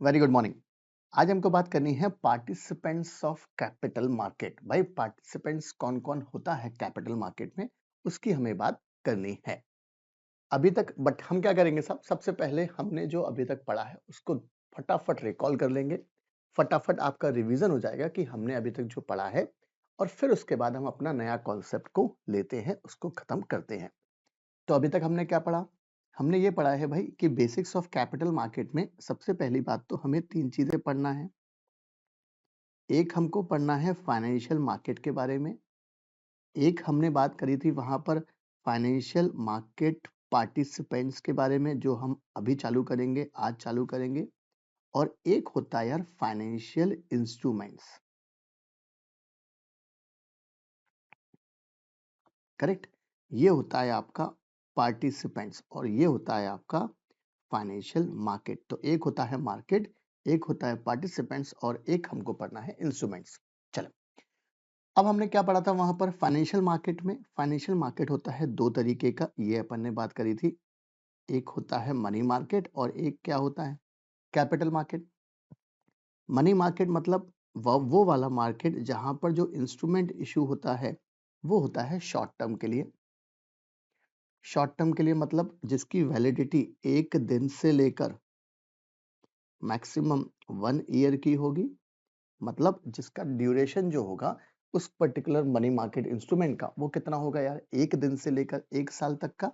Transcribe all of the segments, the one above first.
Very good morning. आज हमको बात करनी है पार्टिसिपेंट्स ऑफ कैपिटल मार्केट। भाई पार्टिसिपेंट्स कौन कौन होता है कैपिटल मार्केट में, उसकी हमें बात करनी है। अभी तक बट हम क्या करेंगे साहब, सबसे पहले हमने जो अभी तक पढ़ा है उसको फटाफट रिकॉल कर लेंगे। फटाफट आपका रिवीजन हो जाएगा कि हमने अभी तक जो पढ़ा है, और फिर उसके बाद हम अपना नया कॉन्सेप्ट को लेते हैं, उसको खत्म करते हैं। तो अभी तक हमने क्या पढ़ा? हमने ये पढ़ा है भाई कि बेसिक्स ऑफ कैपिटल मार्केट में सबसे पहली बात तो हमें 3 चीजें पढ़ना है। एक हमको पढ़ना है फाइनेंशियल मार्केट के बारे में, एक हमने बात करी थी वहां पर फाइनेंशियल मार्केट पार्टिसिपेंट्स के बारे में जो हम अभी चालू करेंगे, आज चालू करेंगे, और एक होता है यार फाइनेंशियल इंस्ट्रूमेंट्स। करेक्ट? ये होता है आपका पार्टिसिपेंट्स और ये होता है आपका फाइनेंशियल मार्केट। तो एक होता है मार्केट, एक होता है पार्टिसिपेंट्स, और एक हमको पढ़ना है इंस्ट्रूमेंट्स। चलो, अब हमने क्या पढ़ा था वहां पर फाइनेंशियल मार्केट में? फाइनेंशियल मार्केट होता है दो तरीके का, ये अपन ने बात करी थी। एक होता है मनी मार्केट और एक क्या होता है? Capital market. मनी मार्केट मतलब वो वाला मार्केट जहां पर जो इंस्ट्रूमेंट इशू होता है वो होता है शॉर्ट टर्म के लिए। शॉर्ट टर्म के लिए मतलब जिसकी वैलिडिटी एक दिन से लेकर मैक्सिमम 1 ईयर की होगी। मतलब जिसका ड्यूरेशन जो होगा उस पर्टिकुलर मनी मार्केट इंस्ट्रूमेंट का वो कितना होगा यार, एक दिन से लेकर 1 साल तक का।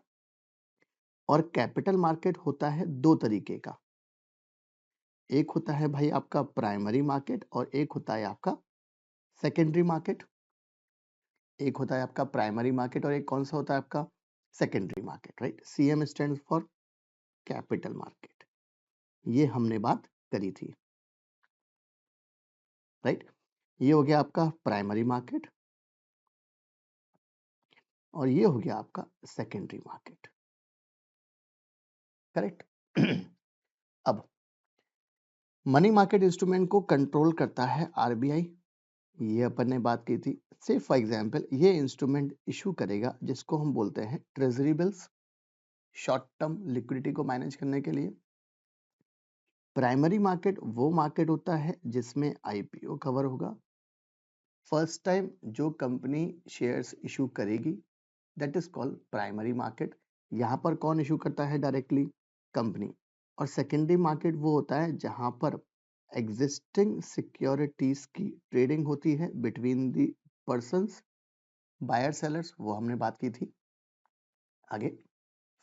और कैपिटल मार्केट होता है दो तरीके का, एक होता है भाई आपका प्राइमरी मार्केट और एक होता है आपका सेकेंडरी मार्केट। एक होता है आपका प्राइमरी मार्केट और एक कौन सा होता है आपका secondary market, right? CM stand for capital market. ये हमने बात करी थी, राइट? ये हो गया आपका प्राइमरी मार्केट और ये हो गया आपका सेकेंडरी मार्केट। करेक्ट? अब मनी मार्केट इंस्ट्रूमेंट को कंट्रोल करता है आरबीआई, ये अपन ने बात की थी। से फॉर एग्जांपल ये इंस्ट्रूमेंट इशू करेगा जिसको हम बोलते हैं treasury bills, short term liquidity को मैनेज करने के लिए। प्राइमरी मार्केट वो मार्केट होता है जिसमें आईपीओ कवर होगा। फर्स्ट टाइम जो कंपनी शेयर्स इशू करेगी that is called primary market. यहाँ पर कौन इशू करता है? Directly company. और सेकेंडरी मार्केट वो होता है जहां पर एग्जिस्टिंग सिक्योरिटीज की ट्रेडिंग होती है between the persons, buyer sellers, वो हमने बात की थी। आगे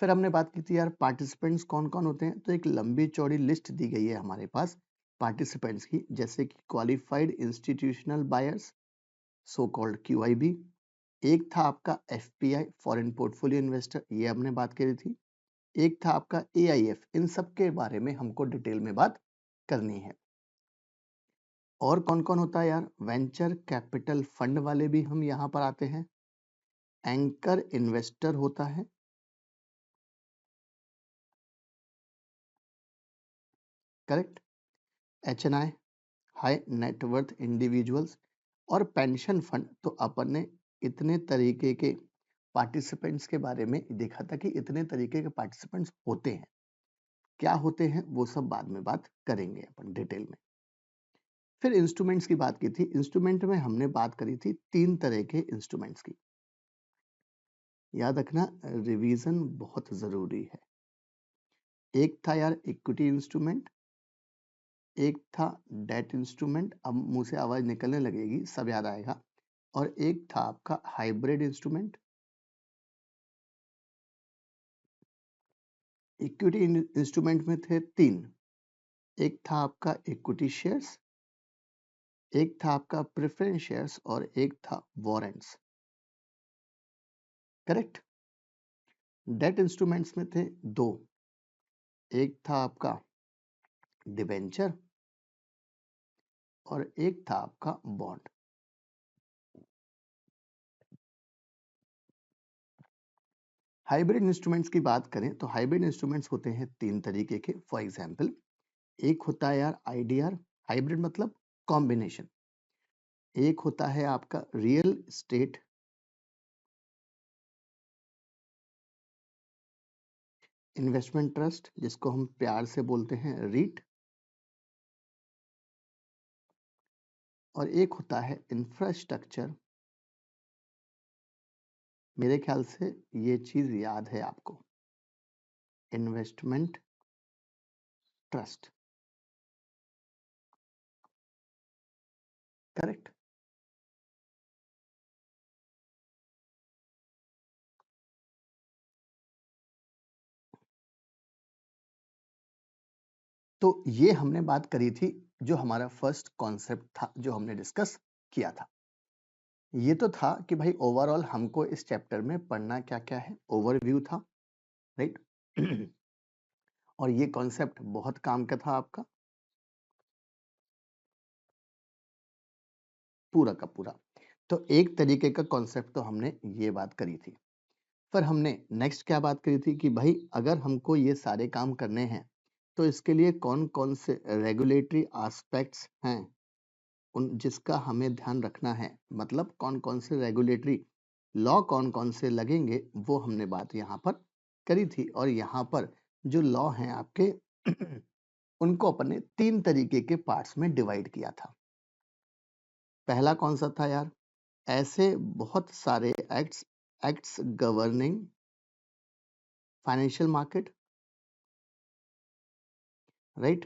फिर हमने बात की थी यार पार्टिसिपेंट्स कौन कौन होते हैं, तो एक लंबी चौड़ी लिस्ट दी गई है हमारे पास पार्टिसिपेंट्स की, जैसे कि qualified institutional buyers, so called QIB. एक था आपका एफपीआई, फॉरेन पोर्टफोलियो इन्वेस्टर, ये हमने बात करी थी। एक था आपका एआईएफ। इन सब के बारे में हमको डिटेल में बात करनी है। और कौन कौन होता है यार? वेंचर कैपिटल फंड वाले भी हम यहाँ पर आते हैं। एंकर इन्वेस्टर होता है, correct? HNI, high net worth individuals, और पेंशन फंड। तो अपन ने इतने तरीके के पार्टिसिपेंट्स के बारे में देखा था कि इतने तरीके के पार्टिसिपेंट्स होते हैं। क्या होते हैं वो सब बाद में बात करेंगे अपन डिटेल में। फिर इंस्ट्रूमेंट्स की बात की थी। इंस्ट्रूमेंट में हमने बात करी थी 3 तरह के इंस्ट्रूमेंट्स की। याद रखना, रिवीजन बहुत जरूरी है। एक था यार इक्विटी इंस्ट्रूमेंट, एक था डेट इंस्ट्रूमेंट, अब मुंह से आवाज निकलने लगेगी, सब याद आएगा। और एक था आपका हाइब्रिड इंस्ट्रूमेंट। इक्विटी इंस्ट्रूमेंट में थे 3, एक था आपका इक्विटी शेयर्स, एक था आपका प्रेफरेंस शेयर्स और एक था वारंट्स। करेक्ट? डेट इंस्ट्रूमेंट्स में थे 2, एक था आपका डिबेंचर और एक था आपका बॉन्ड। हाइब्रिड इंस्ट्रूमेंट्स की बात करें तो हाइब्रिड इंस्ट्रूमेंट्स होते हैं 3 तरीके के। फॉर एग्जांपल एक होता है यार आईडीआर, हाइब्रिड मतलब कॉम्बिनेशन। एक होता है आपका रियल स्टेट इन्वेस्टमेंट ट्रस्ट, जिसको हम प्यार से बोलते हैं रीट। और एक होता है इंफ्रास्ट्रक्चर। मेरे ख्याल से ये चीज याद है आपको, इन्वेस्टमेंट ट्रस्ट, करेक्ट। तो ये हमने बात करी थी, जो हमारा फर्स्ट कॉन्सेप्ट था जो हमने डिस्कस किया था। ये तो था कि भाई ओवरऑल हमको इस चैप्टर में पढ़ना क्या क्या है, ओवरव्यू था, राइट। और ये कॉन्सेप्ट बहुत काम का था आपका, पूरा का पूरा। तो एक तरीके का कॉन्सेप्ट तो हमने ये बात करी थी। पर हमने नेक्स्ट क्या बात करी थी कि भाई अगर हमको ये सारे काम करने हैं तो इसके लिए कौन कौन से रेगुलेटरी एस्पेक्ट्स हैं उन जिसका हमें ध्यान रखना है, मतलब कौन कौन से रेगुलेटरी लॉ कौन कौन से लगेंगे, वो हमने बात यहाँ पर करी थी। और यहाँ पर जो लॉ हैं आपके उनको अपन ने 3 तरीके के पार्ट्स में डिवाइड किया था। पहला कौन सा था यार, ऐसे बहुत सारे acts acts governing financial market, right.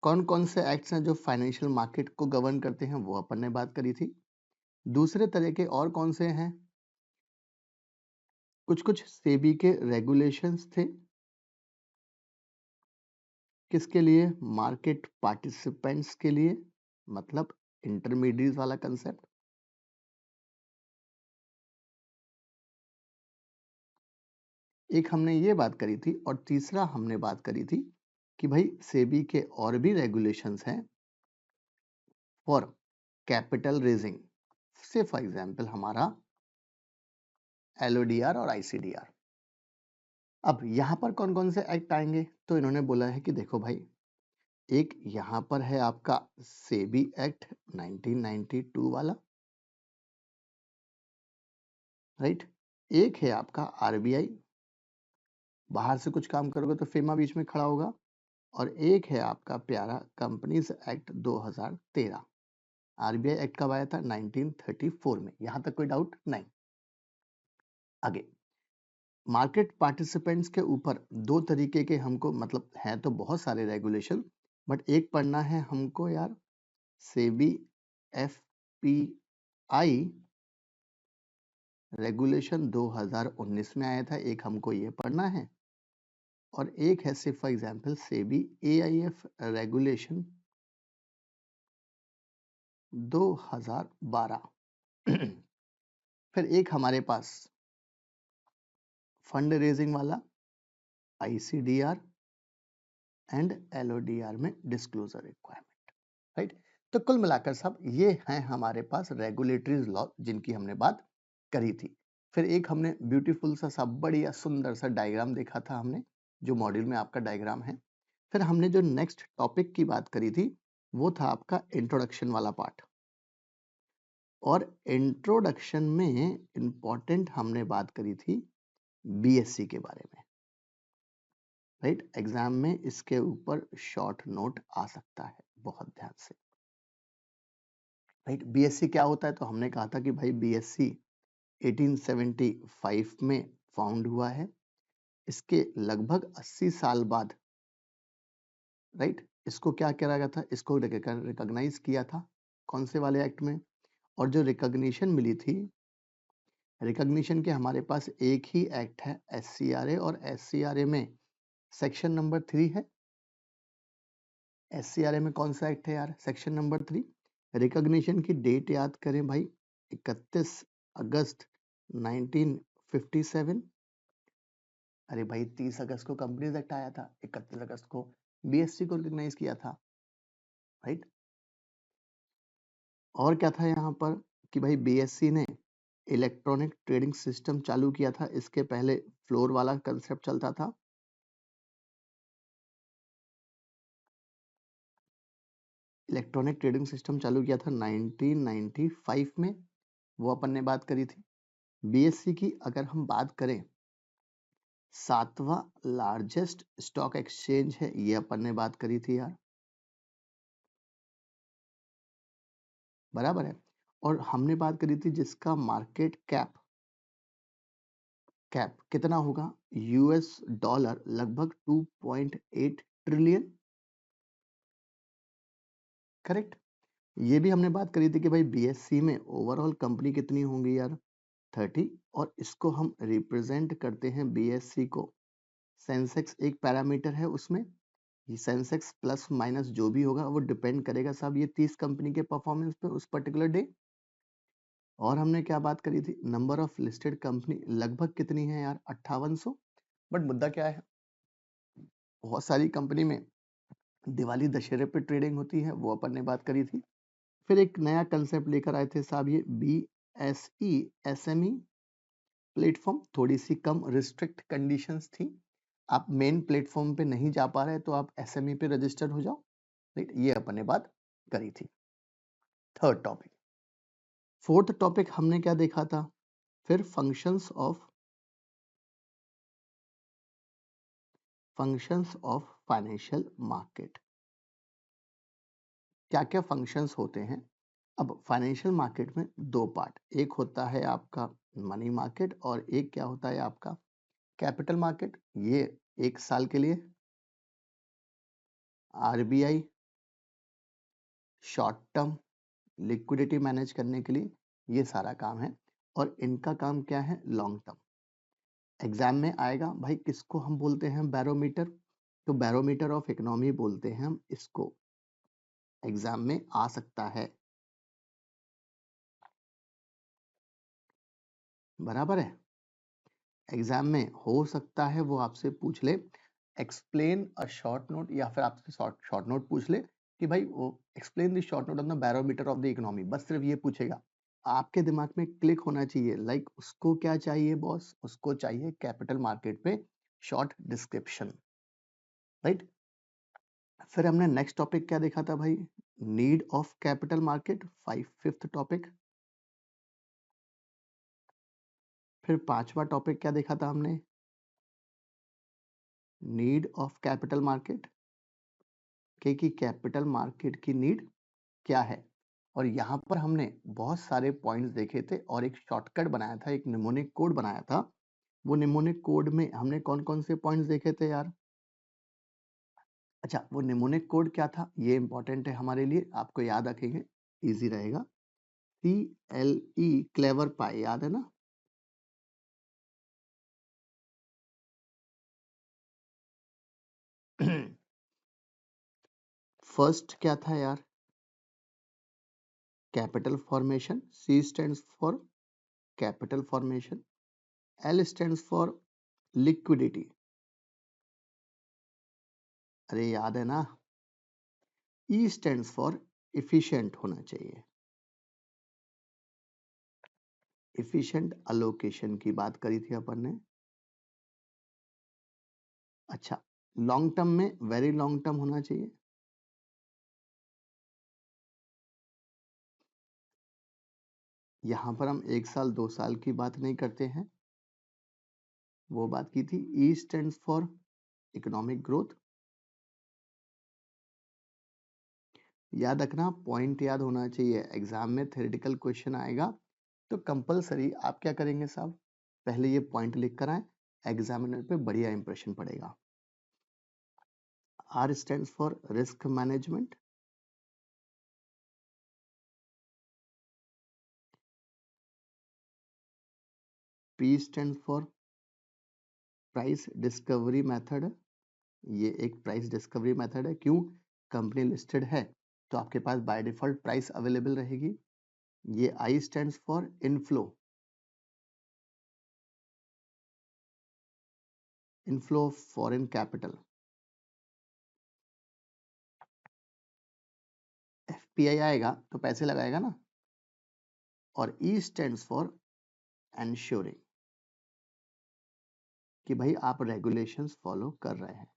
कौन कौन से एक्ट्स हैं जो फाइनेंशियल मार्केट को गवर्न करते हैं, वो अपन ने बात करी थी। दूसरे तरह के और कौन से हैं, कुछ कुछ सेबी के रेगुलेशंस थे, किसके लिए, मार्केट पार्टिसिपेंट्स के लिए, मतलब इंटरमीडिएट वाला कंसेप्ट। एक हमने ये बात करी थी, और तीसरा हमने बात करी थी कि भाई सेबी के और भी रेगुलेशंस हैं फॉर कैपिटल रेजिंग, से फॉर एग्जांपल हमारा एलओडीआर और आईसीडीआर। अब यहाँ पर कौन कौन से एक्ट आएंगे, तो इन्होंने बोला है कि देखो भाई, एक यहाँ पर है आपका सेबी एक्ट 1992 वाला, राइट। एक है आपका आरबीआई, बाहर से कुछ काम करोगे तो फेमा बीच में खड़ा होगा। और एक है आपका प्यारा कंपनीज एक्ट 2013। आरबीआई एक्ट कब आया था, 1934 में, यहां तक कोई डाउट नहीं। आगे मार्केट पार्टिसिपेंट्स के ऊपर 2 तरीके के हमको, मतलब है तो बहुत सारे रेगुलेशन, बट एक पढ़ना है हमको यार, सेबी एफपीआई रेगुलेशन 2019 में आया था, एक हमको ये पढ़ना है। और एक है सिर्फ for example SEBI AIF regulation 2012। फिर एक हमारे पास फंड रेजिंग वाला आईसीडीआर एंड एलओडीआर में डिस्क्लोजर रिक्वायरमेंट, राइट। तो कुल मिलाकर साहब ये हैं हमारे पास रेगुलेटरीज लॉ जिनकी हमने बात करी थी। फिर एक हमने ब्यूटीफुल सा सब बढ़िया सुंदर सा डायग्राम देखा था हमने, जो मॉड्यूल में आपका डायग्राम है। फिर हमने जो नेक्स्ट टॉपिक की बात करी थी वो था आपका इंट्रोडक्शन वाला पार्ट। और इंट्रोडक्शन में इंपॉर्टेंट हमने बात करी थी बीएससी के बारे में, राइट। एग्जाम में इसके ऊपर शॉर्ट नोट आ सकता है, बहुत ध्यान से, राइट। बीएससी क्या होता है, तो हमने कहा था कि भाई बीएससी 1875 में फाउंड हुआ है। इसके लगभग 80 साल बाद, राइट, इसको क्या करा गया था, इसको रिकॉग्नाइज किया था कौन से वाले एक्ट में। और जो रिकॉग्निशन मिली थी, रिकॉग्निशन के हमारे पास एक ही एक्ट है एससीआरए, और एससीआरए में सेक्शन नंबर 3 है। एससीआरए में कौन सा एक्ट है यार, सेक्शन नंबर 3। रिकॉग्निशन की डेट याद करें भाई, 31 अगस्त 1957। अरे भाई 30 अगस्त को कंपनीज एक्ट आया था, 31 अगस्त को बीएससी को रिकॉग्नाइज किया था, राइट। और क्या था यहाँ पर कि भाई बीएससी ने इलेक्ट्रॉनिक ट्रेडिंग सिस्टम चालू किया था, इसके पहले फ्लोर वाला कंसेप्ट चलता था। इलेक्ट्रॉनिक ट्रेडिंग सिस्टम चालू किया था 1995 में, वो अपन ने बात करी थी। बीएससी की अगर हम बात करें, 7वां लार्जेस्ट स्टॉक एक्सचेंज है, ये अपन ने बात करी थी यार। बराबर है। और हमने बात करी थी जिसका मार्केट कैप कितना होगा, यूएस डॉलर लगभग 2.8 ट्रिलियन, करेक्ट। ये भी हमने बात करी थी कि भाई बीएससी में ओवरऑल कंपनी कितनी होंगी यार, 30, और इसको हम रिप्रेजेंट करते हैं बीएससी को, सेंसेक्स एक पैरामीटर है उसमें, ये सेंसेक्स प्लस माइनस जो भी होगा वो डिपेंड करेगा साहब ये 30 कंपनी के परफॉर्मेंस पे उस पर्टिकुलर डे। और हमने क्या बात करी थी, नंबर ऑफ लिस्टेड कंपनी लगभग कितनी है यार, 5800। बट मुद्दा क्या है, बहुत सारी कंपनी में दिवाली दशहरे पे ट्रेडिंग होती है, वो अपन ने बात करी थी। फिर एक नया कंसेप्ट लेकर आए थे साहब ये बीएसई एसएमई प्लेटफॉर्म, थोड़ी सी कम रिस्ट्रिक्ट कंडीशंस थी, आप मेन प्लेटफॉर्म पे नहीं जा पा रहे तो आप एसएमई पे रजिस्टर हो जाओ, राइट, ये अपन ने बात करी थी। थर्ड टॉपिक, फोर्थ टॉपिक हमने क्या देखा था, फिर फंक्शंस ऑफ फाइनेंशियल मार्केट, क्या क्या फंक्शंस होते हैं। अब फाइनेंशियल मार्केट में दो पार्ट, एक होता है आपका मनी मार्केट और एक क्या होता है आपका कैपिटल मार्केट। ये एक साल के लिए RBI short term liquidity manage करने के लिए ये सारा काम है, और इनका काम क्या है, लॉन्ग टर्म। एग्जाम में आएगा भाई, किसको हम बोलते हैं बैरोमीटर, तो बैरोमीटर ऑफ इकोनॉमी बोलते हैं हम इसको, एग्जाम में आ सकता है, बराबर है। एग्जाम में हो सकता है वो आपसे पूछ ले एक्सप्लेन अ शॉर्ट नोट, या फिर आपसे शॉर्ट नोट पूछ ले कि भाई वो explain the short note on the barometer of the economy, बस सिर्फ ये पूछेगा। आपके दिमाग में क्लिक होना चाहिए, लाइक उसको क्या चाहिए बॉस, उसको चाहिए कैपिटल मार्केट पे शॉर्ट डिस्क्रिप्शन, राइट। फिर हमने नेक्स्ट टॉपिक क्या देखा था भाई, need of capital market, fifth topic. फिर पांचवा टॉपिक क्या देखा था हमने, नीड ऑफ कैपिटल मार्केट, कि कैपिटल मार्केट की नीड क्या है। और यहाँ पर हमने बहुत सारे पॉइंट्स देखे थे और एक शॉर्टकट बनाया था, एक निमोनिक कोड बनाया था। वो निमोनिक कोड में हमने कौन कौन से पॉइंट्स देखे थे यार, अच्छा वो निमोनिक कोड क्या था, ये इंपॉर्टेंट है हमारे लिए, आपको याद रखेंगे, इजी रहेगा। CLE क्लेवर पाई, याद है ना, फर्स्ट क्या था यार, capital formation, C stands for capital formation, L stands for liquidity, अरे याद है ना, E स्टैंड्स फॉर एफिशिएंट होना चाहिए, एफिशिएंट अलोकेशन की बात करी थी अपन ने। अच्छा, लॉन्ग टर्म में वेरी लॉन्ग टर्म होना चाहिए, यहां पर हम 1 साल 2 साल की बात नहीं करते हैं, वो बात की थी। ई स्टैंड्स फॉर इकोनॉमिक ग्रोथ, याद रखना, पॉइंट याद होना चाहिए, एग्जाम में थ्योरेटिकल क्वेश्चन आएगा तो कंपलसरी आप क्या करेंगे साहब, पहले ये पॉइंट लिख कर आए, एग्जामिनर पे बढ़िया इंप्रेशन पड़ेगा। R stands for risk management, P stands for price discovery method, ये एक प्राइस डिस्कवरी मेथड है, क्यों, कंपनी लिस्टेड है तो आपके पास बाय डिफॉल्ट प्राइस अवेलेबल रहेगी। ये आई stands for inflow of foreign capital, FPI आएगा तो पैसे लगाएगा ना। और ई स्टैंड्स फॉर एंश्योरिंग कि भाई आप रेगुलेशंस फॉलो कर रहे हैं,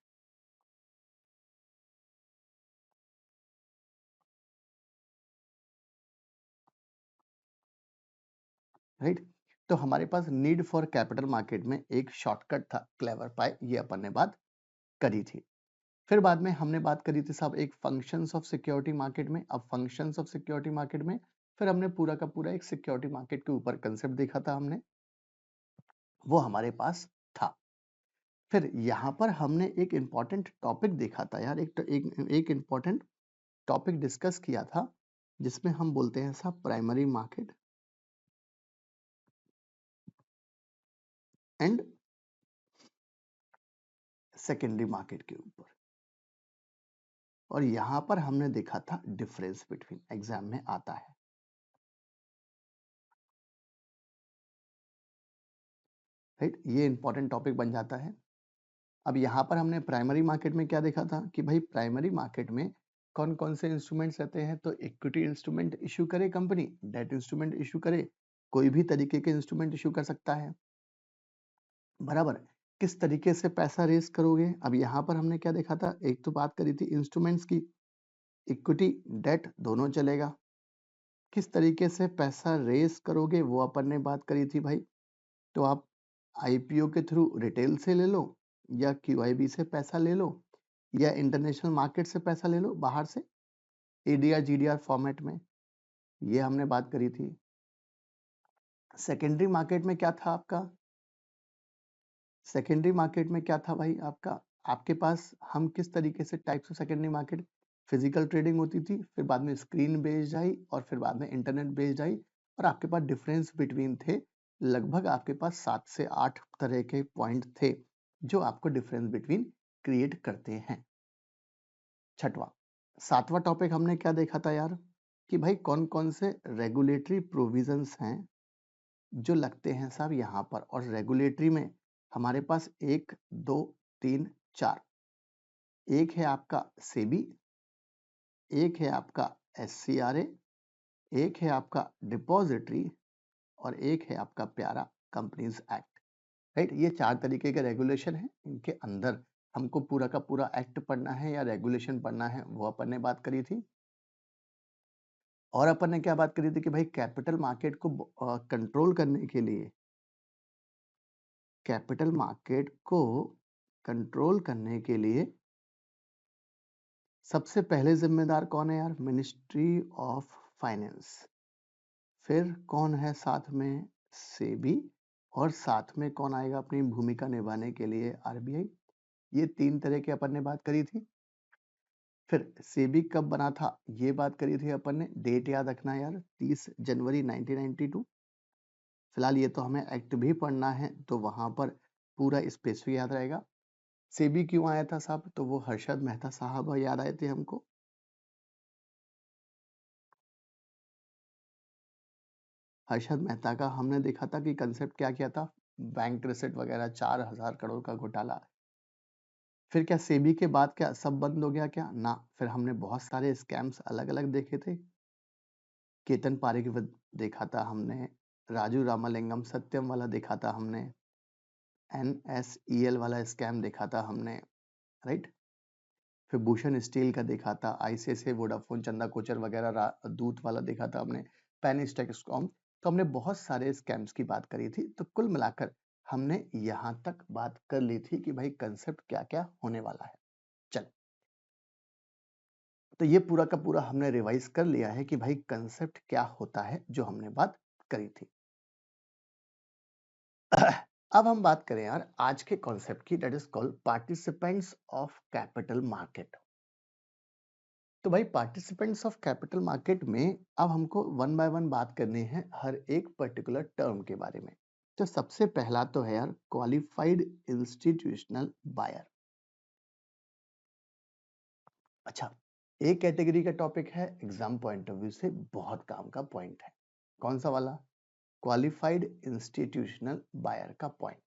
राइट। तो हमारे पास नीड फॉर कैपिटल मार्केट में एक शॉर्टकट था क्लेवर पाई, ये अपन ने बात करी थी। फिर बाद में हमने बात करी थी साहब एक फंक्शंस ऑफ सिक्योरिटी मार्केट में। अब फंक्शंस ऑफ सिक्योरिटी मार्केट में फिर हमने पूरा का पूरा एक सिक्योरिटी मार्केट के ऊपर कंसेप्ट देखा था हमने, वो हमारे पास था। फिर यहाँ पर हमने एक इंपॉर्टेंट टॉपिक देखा था यार, एक इंपॉर्टेंट टॉपिक डिस्कस किया था जिसमें हम बोलते हैं साहब primary market and secondary market के ऊपर, और यहां पर हमने देखा था डिफरेंस बिटवीन, एग्जाम में आता है, राइट। ये इंपॉर्टेंट टॉपिक बन जाता है। अब यहाँ पर हमने प्राइमरी मार्केट में क्या देखा था कि भाई प्राइमरी मार्केट में कौन कौन से इंस्ट्रूमेंट्स रहते हैं, तो इक्विटी इंस्ट्रूमेंट इश्यू करे कंपनी, डेट इंस्ट्रूमेंट इश्यू करे, कोई भी तरीके के इंस्ट्रूमेंट इश्यू कर सकता है, बराबर। किस तरीके से पैसा रेस करोगे, अब यहाँ पर हमने क्या देखा था, एक तो बात करी थी इंस्ट्रूमेंट्स की, इक्विटी डेट दोनों चलेगा। किस तरीके से पैसा रेस करोगे वो अपन ने बात करी थी भाई, तो आप आईपीओ के थ्रू रिटेल से ले लो, या क्यूआईबी से पैसा ले लो, या इंटरनेशनल मार्केट से पैसा ले लो बाहर से, एडीआर जीडीआर फॉर्मेट में, ये हमने बात करी थी। सेकेंडरी मार्केट में क्या था आपका, सेकेंडरी मार्केट में क्या था भाई आपका, आपके पास हम किस तरीके से types of secondary market, physical trading होती थी, फिर बाद में स्क्रीन बेस्ड आई, और फिर बाद में इंटरनेट बेस्ड आई, और आपके पास डिफरेंस बिटवीन थे, लगभग आपके पास 7 से 8 तरह के पॉइंट थे जो आपको डिफरेंस बिटवीन क्रिएट करते हैं। छठवां, सातवां टॉपिक हमने क्या देखा था यार, कि भाई कौन कौन से रेगुलेटरी प्रोविजंस हैं जो लगते हैं साहब यहाँ पर, और रेगुलेटरी में हमारे पास 1 2 3 4, एक है आपका सेबी, एक है आपका एससीआरए, एक है आपका डिपॉजिटरी, और एक है आपका प्यारा कंपनीज एक्ट, राइट। ये 4 तरीके के रेगुलेशन है, इनके अंदर हमको पूरा का पूरा एक्ट पढ़ना है या रेगुलेशन पढ़ना है, वो अपन ने बात करी थी। और अपन ने क्या बात करी थी कि भाई कैपिटल मार्केट को कंट्रोल करने के लिए, कैपिटल मार्केट को कंट्रोल करने के लिए सबसे पहले जिम्मेदार कौन है यार, मिनिस्ट्री ऑफ फाइनेंस, फिर कौन है साथ में, सेबी, और साथ में कौन आएगा अपनी भूमिका निभाने के लिए, आरबीआई। ये 3 तरह के अपन ने बात करी थी। फिर सेबी कब बना था ये बात करी थी अपन ने, डेट याद रखना यार, 30 जनवरी 1992। फिलहाल ये तो हमें एक्ट भी पढ़ना है तो वहां पर पूरा स्पेसिफिक याद रहेगा। सेबी क्यों आया था साहब, तो वो हर्षद मेहता साहब याद आए थे हमको। हर्षद मेहता का हमने देखा था कि कंसेप्ट क्या किया था, बैंक रिसिट वगैरह 4000 करोड़ का घोटाला। फिर क्या सेबी के बाद क्या सब बंद हो गया क्या ना, फिर हमने बहुत सारे स्कैम्स अलग अलग देखे थे, केतन पारेख देखा था हमने, राजू रामालिंगम सत्यम वाला देखा था हमने, एनएसईएल वाला स्कैम देखा था हमने, राइट। फिर भूषण स्टील का देखा था, आईसीआईसीआई वोडाफोन चंदा कोचर वगैरह दूत वाला देखा था हमने, पेन स्टैकस्कॉम। तो हमने बहुत सारे स्कैम्स की बात करी थी, तो कुल मिलाकर हमने यहाँ तक बात कर ली थी कि भाई कंसेप्ट क्या क्या होने वाला है। चल, तो ये पूरा का पूरा हमने रिवाइज कर लिया है कि भाई कंसेप्ट क्या होता है जो हमने बात करी थी। अब हम बात करें यार आज के कॉन्सेप्ट की, that is called participants of capital market. तो भाई पार्टिसिपेंट्स ऑफ कैपिटल मार्केट में अब हमको वन बाय वन बात करनी है हर एक पर्टिकुलर टर्म के बारे में। तो सबसे पहला तो है यार क्वालिफाइड इंस्टीट्यूशनल बायर। अच्छा, एक कैटेगरी का टॉपिक है, एग्जाम पॉइंट ऑफ व्यू से बहुत काम का पॉइंट है, कौन सा वाला, क्वालिफाइड इंस्टीट्यूशनल बायर का पॉइंट।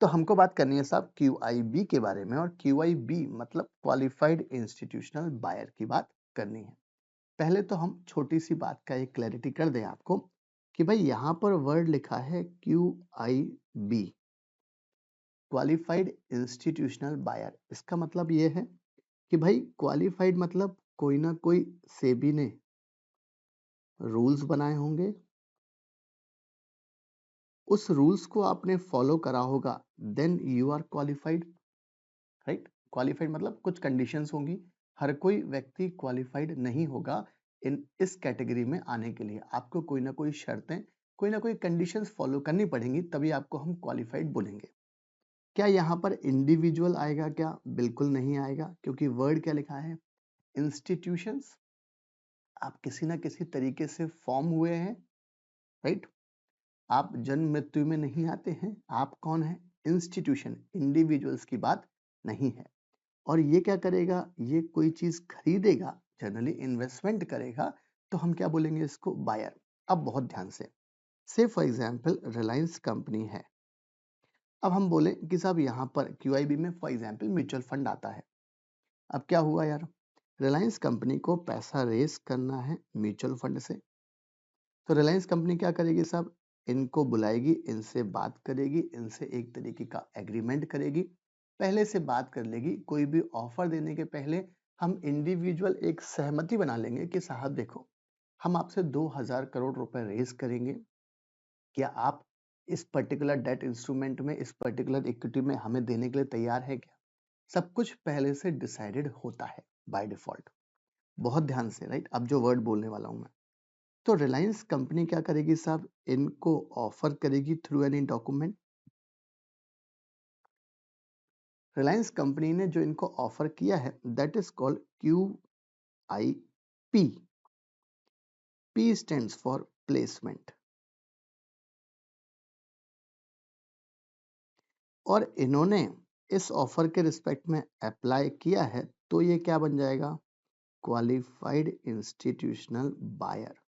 तो हमको बात करनी है साहब क्यूआईबी के बारे में, और क्यूआईबी मतलब क्वालिफाइड इंस्टीट्यूशनल बायर की बात करनी है। पहले तो हम छोटी सी बात का एक क्लैरिटी कर दें आपको कि भाई यहाँ पर वर्ड लिखा है क्यूआईबी, क्वालिफाइड इंस्टीट्यूशनल बायर। इसका मतलब ये है कि भाई क्वालिफाइड मतलब कोई ना कोई सेबी ने रूल्स बनाए होंगे, उस रूल्स को आपने फॉलो करा होगा, then you are qualified, right. Qualified मतलब कुछ कंडीशंस होंगी, हर कोई व्यक्ति क्वालिफाइड नहीं होगा इस कैटेगरी में आने के लिए आपको कोई ना कोई शर्तें, कोई ना कोई कंडीशंस फॉलो करनी पड़ेंगी, तभी आपको हम क्वालिफाइड बोलेंगे। क्या यहाँ पर इंडिविजुअल आएगा क्या? बिल्कुल नहीं आएगा, क्योंकि वर्ड क्या लिखा है? इंस्टीट्यूशंस। आप किसी ना किसी तरीके से फॉर्म हुए हैं, राइट? आप जन्म मृत्यु में नहीं आते हैं। आप कौन है? इंस्टीट्यूशन। इंडिविजुअल्स की बात नहीं है। और ये क्या करेगा? ये कोई चीज खरीदेगा, जनरली इन्वेस्टमेंट करेगा, तो हम क्या बोलेंगे इसको? बायर। अब बहुत ध्यान से फॉर एग्जाम्पल रिलायंस कंपनी है। अब हम बोले कि साहब यहाँ पर QIB में फॉर एग्जाम्पल म्यूचुअल फंड आता है। अब क्या हुआ यार? रिलायंस कंपनी को पैसा रेस करना है म्यूचुअल फंड से, तो रिलायंस कंपनी क्या करेगी साहब? इनको बुलाएगी, इनसे बात करेगी, इनसे एक तरीके का एग्रीमेंट करेगी, पहले से बात कर लेगी। कोई भी ऑफर देने के पहले हम इंडिविजुअल एक सहमति बना लेंगे कि साहब देखो, हम आपसे 2000 करोड़ रुपए रेस करेंगे, क्या आप इस पर्टिकुलर डेट इंस्ट्रूमेंट में, इस पर्टिकुलर इक्विटी में हमें देने के लिए तैयार है क्या? सब कुछ पहले से डिसाइडेड होता है बाय डिफॉल्ट। बहुत ध्यान से, राइट? अब जो वर्ड बोलने वाला हूं मैं, तो रिलायंस कंपनी क्या करेगी साहब? इनको ऑफर करेगी through any document. Reliance company ने जो इनको ऑफर किया है that is called QIP। P stands for placement. और इन्होंने इस ऑफर के रिस्पेक्ट में अप्लाई किया है, तो ये क्या बन जाएगा? Qualified institutional buyer.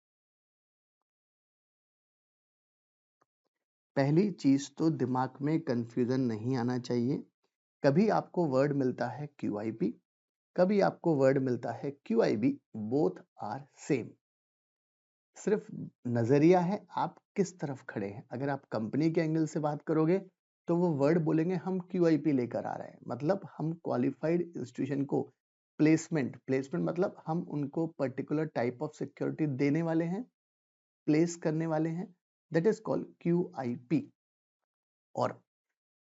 पहली चीज तो दिमाग में कंफ्यूजन नहीं आना चाहिए। कभी आपको वर्ड मिलता है QIP, कभी आपको वर्ड मिलता है QIB, बोथ आर सेम। सिर्फ नजरिया है आप किस तरफ खड़े हैं। अगर आप कंपनी के एंगल से बात करोगे तो वो वर्ड बोलेंगे हम QIP लेकर आ रहे हैं, मतलब हम क्वालिफाइड इंस्टीट्यूशन को प्लेसमेंट मतलब हम उनको पर्टिकुलर टाइप ऑफ सिक्योरिटी देने वाले हैं, प्लेस करने वाले हैं, दैट इज कॉल्ड QIP। और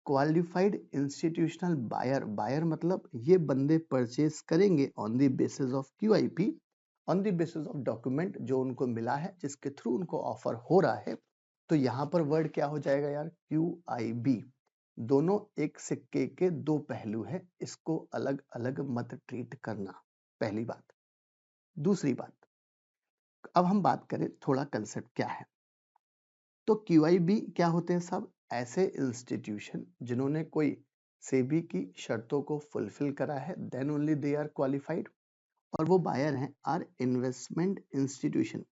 क्वालिफाइड इंस्टीट्यूशनल बायर मतलब ये बंदे परचेज करेंगे on the basis of QIP, on the basis of document जो उनको मिला है, जिसके थ्रू उनको ऑफर हो रहा है। तो यहाँ पर वर्ड क्या हो जाएगा यार? QIB। दोनों एक सिक्के के दो पहलू है, इसको अलग अलग मत ट्रीट करना, पहली बात। दूसरी बात, अब हम बात करें थोड़ा कंसेप्ट क्या है। तो QIB क्या होते हैं साहब? ऐसे इंस्टीट्यूशन जिन्होंने कोई सेबी की शर्तों को फुलफिल करा है, then only they are qualified. और वो बायर हैं आर इन्वेस्टमेंट इंस्टीट्यूशन।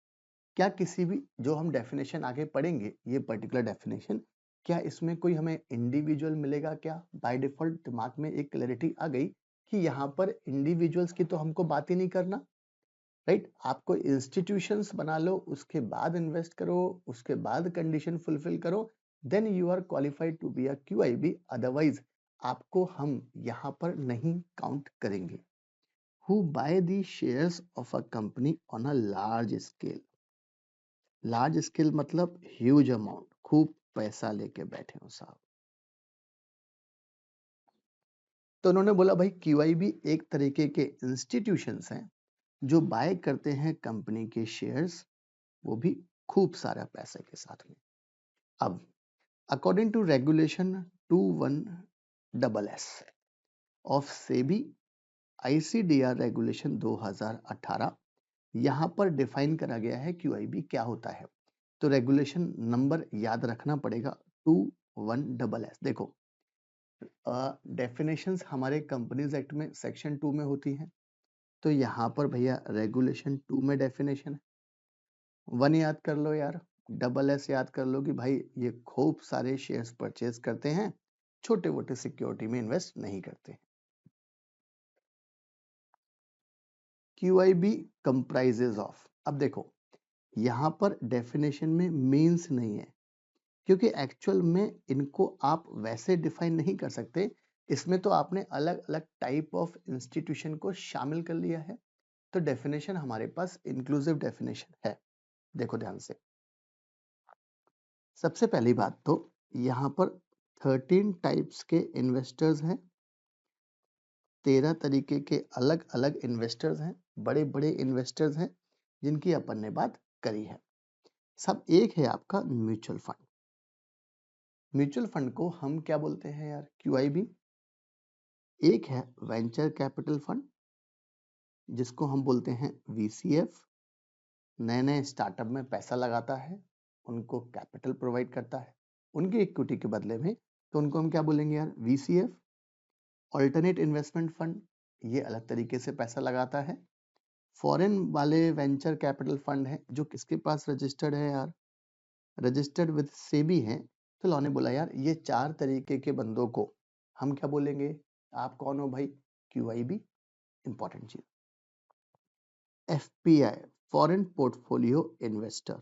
क्या किसी भी, जो हम डेफिनेशन आगे पढ़ेंगे, ये पर्टिकुलर डेफिनेशन, क्या इसमें कोई हमें इंडिविजुअल मिलेगा क्या? बाय डिफॉल्ट दिमाग में एक क्लैरिटी आ गई कि यहाँ पर इंडिविजुअल्स की तो हमको बात ही नहीं करना, राइट? आपको इंस्टीट्यूशंस बना लो, उसके बाद इन्वेस्ट करो, उसके बाद कंडीशन फुलफिल करो, then you are qualified to be a QIB। Otherwise आपको हम यहाँ पर नहीं काउंट करेंगे। Who buy the shares of a company on a large scale? Large scale मतलब ह्यूज अमाउंट, खूब पैसा लेके बैठे हो साहब। तो उन्होंने बोला भाई QIB एक तरीके के इंस्टीट्यूशंस हैं जो बाय करते हैं कंपनी के शेयर्स, वो भी खूब सारा पैसे के साथ में। अब according to regulation 21SS of SEBI ICDR regulation 2018, यहाँ पर डिफाइन करा गया है QIB क्या होता है। तो रेगुलेशन नंबर याद रखना पड़ेगा 21SS। देखो डेफिनेशंस हमारे कंपनीज एक्ट में सेक्शन 2 में होती हैं, तो यहाँ पर भैया रेगुलेशन 2 में डेफिनेशन है। 1 याद कर लो यार, SS याद कर लो कि भाई ये खूब सारे शेयर्स परचेज करते हैं, छोटे मोटे सिक्योरिटी में इन्वेस्ट नहीं करते। QIB कंप्राइजेज ऑफ, अब देखो यहाँ पर डेफिनेशन में मीन्स नहीं है, क्योंकि एक्चुअल में इनको आप वैसे डिफाइन नहीं कर सकते। इसमें तो आपने अलग अलग टाइप ऑफ इंस्टीट्यूशन को शामिल कर लिया है, तो डेफिनेशन हमारे पास इंक्लूसिव डेफिनेशन है। देखो ध्यान से, सबसे पहली बात तो यहाँ पर 13 टाइप्स के इन्वेस्टर्स हैं, 13 तरीके के अलग अलग इन्वेस्टर्स हैं, बड़े बड़े इन्वेस्टर्स हैं जिनकी अपन ने बात करी है। सब एक है आपका म्यूचुअल फंड। म्यूचुअल फंड को हम क्या बोलते हैं यार? QIB। एक है वेंचर कैपिटल फंड, जिसको हम बोलते हैं VCF। नए नए स्टार्टअप में पैसा लगाता है, उनको कैपिटल प्रोवाइड करता है उनकी इक्विटी के बदले में, तो उनको हम क्या बोलेंगे यार? VCF। ऑल्टरनेट इन्वेस्टमेंट फंड, ये अलग तरीके से पैसा लगाता है। फॉरेन वाले वेंचर कैपिटल फंड है जो किसके पास रजिस्टर्ड है यार? रजिस्टर्ड विद सेबी है। तो लॉ ने बोला यार ये 4 तरीके के बंदों को हम क्या बोलेंगे? आप कौन हो भाई? QIB। इंपॉर्टेंट चीज। FPI, फॉरेन पोर्टफोलियो इन्वेस्टर,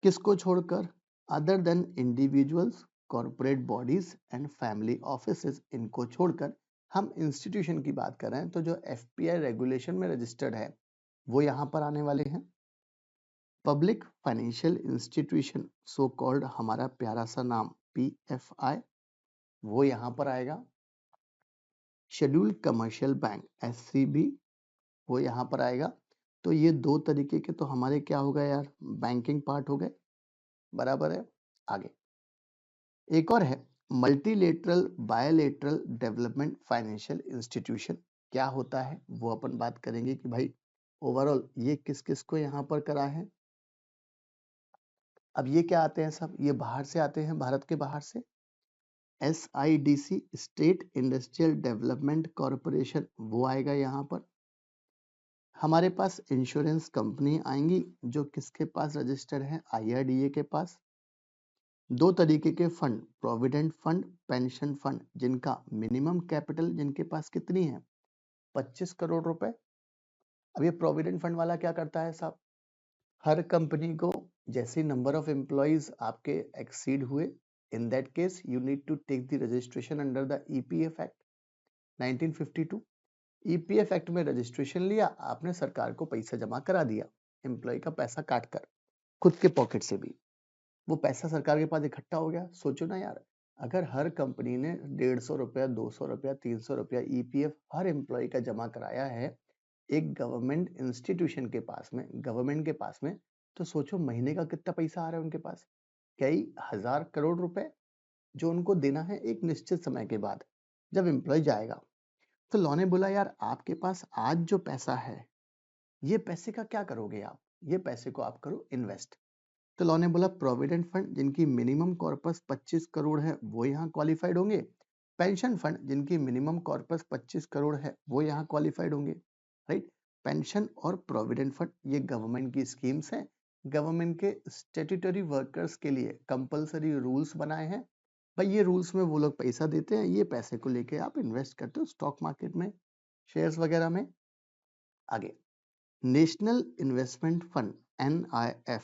किसको छोड़कर? Other than individuals, corporate bodies and family offices, इनको छोड़कर हम इंस्टीट्यूशन की बात कर रहे हैं। तो जो FPI रेगुलेशन में रजिस्टर्ड है वो यहाँ पर आने वाले हैं। Public financial institution, so called हमारा प्यारा सा नाम PFI, वो यहाँ पर आएगा। शेड्यूल्ड कमर्शियल बैंक SCB, वो यहाँ पर आएगा। तो ये 2 तरीके के तो हमारे क्या हो गए यार? बैंकिंग पार्ट हो गए, बराबर है। आगे एक और है multilateral bilateral development financial institution. क्या होता है वो अपन बात करेंगे कि भाई ओवरऑल ये किस किस को यहाँ पर करा है। अब ये क्या आते हैं सब? ये बाहर से आते हैं, भारत के बाहर से। SIDC, state industrial development corporation, वो आएगा यहाँ पर। हमारे पास इंश्योरेंस कंपनी आएंगी जो किसके पास रजिस्टर्ड है? IRDA के पास। 2 तरीके के fund, provident fund, pension fund, जिनका मिनिमम कैपिटल जिनके पास कितनी है? 25 करोड़ रुपए। अब ये प्रोविडेंट फंड वाला क्या करता है साहब? हर कंपनी को जैसे नंबर ऑफ एम्प्लॉइज आपके एक्सीड हुए, in that case you need to take the registration under the EPF act 1952। EPF act में रजिस्ट्रेशन लिया आपने, सरकार को पैसा जमा करा दिया, एम्प्लॉय का पैसा काट कर, खुद के पॉकेट से भी वो पैसा सरकार के पास इकट्ठा हो गया। सोचो ना यार, अगर हर कंपनी ने 150 रुपया, 200 रुपया, 300 रुपया EPF हर एम्प्लॉय का जमा कराया है एक गवर्नमेंट इंस्टीट्यूशन के पास में, गवर्नमेंट के पास में, तो सोचो महीने का कितना पैसा आ रहा है उनके पास? कई हजार करोड़ रुपए, जो उनको देना है एक निश्चित समय के बाद जब एम्प्लॉय जाएगा। तो लॉ ने बोला यार आपके पास आज जो पैसा है, ये पैसे का क्या करोगे आप? ये पैसे को आप करो इन्वेस्ट। तो लॉ ने बोला प्रोविडेंट फंड जिनकी मिनिमम कॉर्पस 25 करोड़ है वो यहाँ क्वालिफाइड होंगे। पेंशन फंड जिनकी मिनिमम कॉर्पस 25 करोड़ है वो यहाँ क्वालिफाइड होंगे, राइट। पेंशन और प्रोविडेंट फंड ये गवर्नमेंट की स्कीम्स हैं, गवर्नमेंट के स्टैट्यूटरी वर्कर्स के लिए कंपलसरी रूल्स बनाए हैं। भाई ये रूल्स में वो लोग पैसा देते हैं, ये पैसे को लेके आप इन्वेस्ट करते हो स्टॉक मार्केट में, शेयर्स वगैरह में। आगे national investment fund NIF,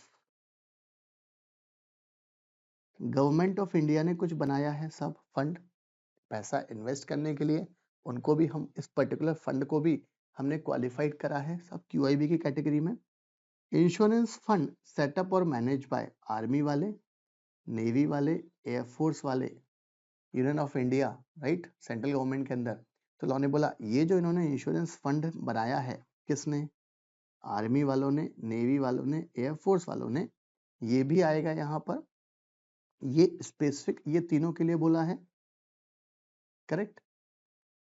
government of India ने कुछ बनाया है सब फंड पैसा इन्वेस्ट करने के लिए, उनको भी हम इस पर्टिकुलर फंड को भी हमने क्वालिफाइड करा है सब QIB की कैटेगरी में। इंश्योरेंस फंड सेटअप और मैनेज बाय आर्मी वाले, नेवी वाले, एयरफोर्स वाले, union of India, right, central government के अंदर। तो लॉ ने बोला ये जो इन्होंने इंश्योरेंस फंड बनाया है, किसने? आर्मी वालों ने, नेवी वालों ने, एयरफोर्स वालों ने, ये भी आएगा यहाँ पर। ये स्पेसिफिक ये तीनों के लिए बोला है, करेक्ट।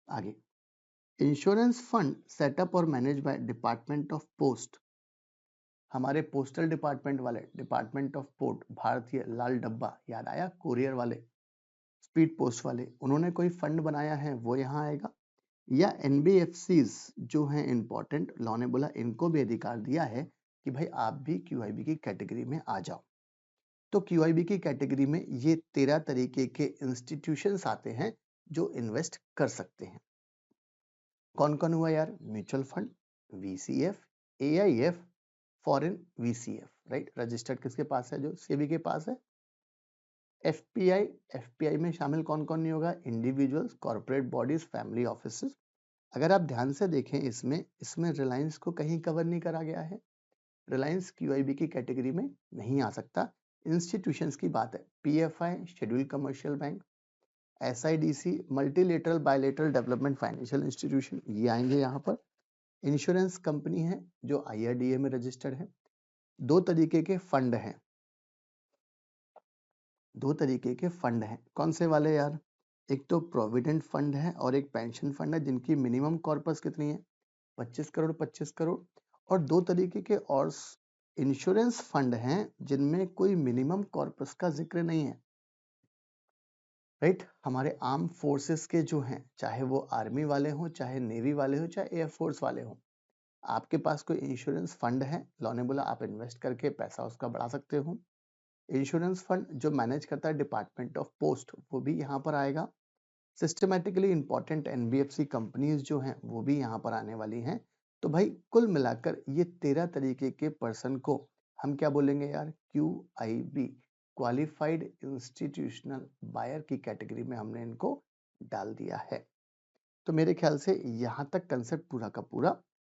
आगे इंश्योरेंस फंड सेटअप और manage by department of post, हमारे पोस्टल डिपार्टमेंट वाले, डिपार्टमेंट ऑफ पोर्ट, भारतीय लाल डब्बा, याद आया, कोरियर वाले, स्पीड पोस्ट वाले, उन्होंने कोई फंड बनाया है वो यहाँ आएगा। या NBFCs जो हैं इंपॉर्टेंट, लॉ ने बोला इनको भी अधिकार दिया है कि भाई आप भी QIB की कैटेगरी में आ जाओ। तो QIB की कैटेगरी में ये 13 तरीके के इंस्टीट्यूशंस आते हैं जो इन्वेस्ट कर सकते हैं। कौन कौन हुआ यार? Mutual fund, VCF, AIF, foreign VCF, right. Registered किसके पास है? जो सेबी के पास है। FPI में शामिल कौन कौन नहीं होगा? Individuals, corporate bodies, family offices. अगर आप ध्यान से देखें इसमें रिलायंस को कहीं कवर नहीं करा गया है, रिलायंस QIB की कैटेगरी में नहीं आ सकता। इंस्टीट्यूशंस की बात है, PFI schedule commercial bank, SIDC multilateral bilateral development financial institution, ये आएंगे यहाँ पर। इंश्योरेंस कंपनी है जो IRDA में रजिस्टर्ड है। दो तरीके के फंड हैं, दो तरीके के फंड हैं। कौन से वाले यार? एक तो प्रोविडेंट फंड है और एक पेंशन फंड है, जिनकी मिनिमम कॉर्पस कितनी है? 25 करोड़ 25 करोड़। और दो तरीके के और इंश्योरेंस फंड हैं जिनमें कोई मिनिमम कॉर्पस का जिक्र नहीं है। राइट? हमारे आर्म फोर्सेस के जो हैं, चाहे वो आर्मी वाले हों, चाहे नेवी वाले हों, चाहे एयरफोर्स वाले हों, आपके पास कोई इंश्योरेंस फंड है, लॉ ने बोला आप इन्वेस्ट करके पैसा उसका बढ़ा सकते हो। इंश्योरेंस फंड जो मैनेज करता है डिपार्टमेंट ऑफ पोस्ट, वो भी यहाँ पर आएगा। सिस्टमैटिकली इंपॉर्टेंट NBFC कंपनीज जो हैं वो भी यहाँ पर आने वाली हैं। तो भाई कुल मिलाकर ये 13 तरीके के पर्सन को हम क्या बोलेंगे यार? QIB, क्वालिफाइड इंस्टीट्यूशनल बायर की कैटेगरी में हमने इनको डाल दिया है। तो मेरे ख्याल से यहाँ तक कंसेप्ट पूरा का पूरा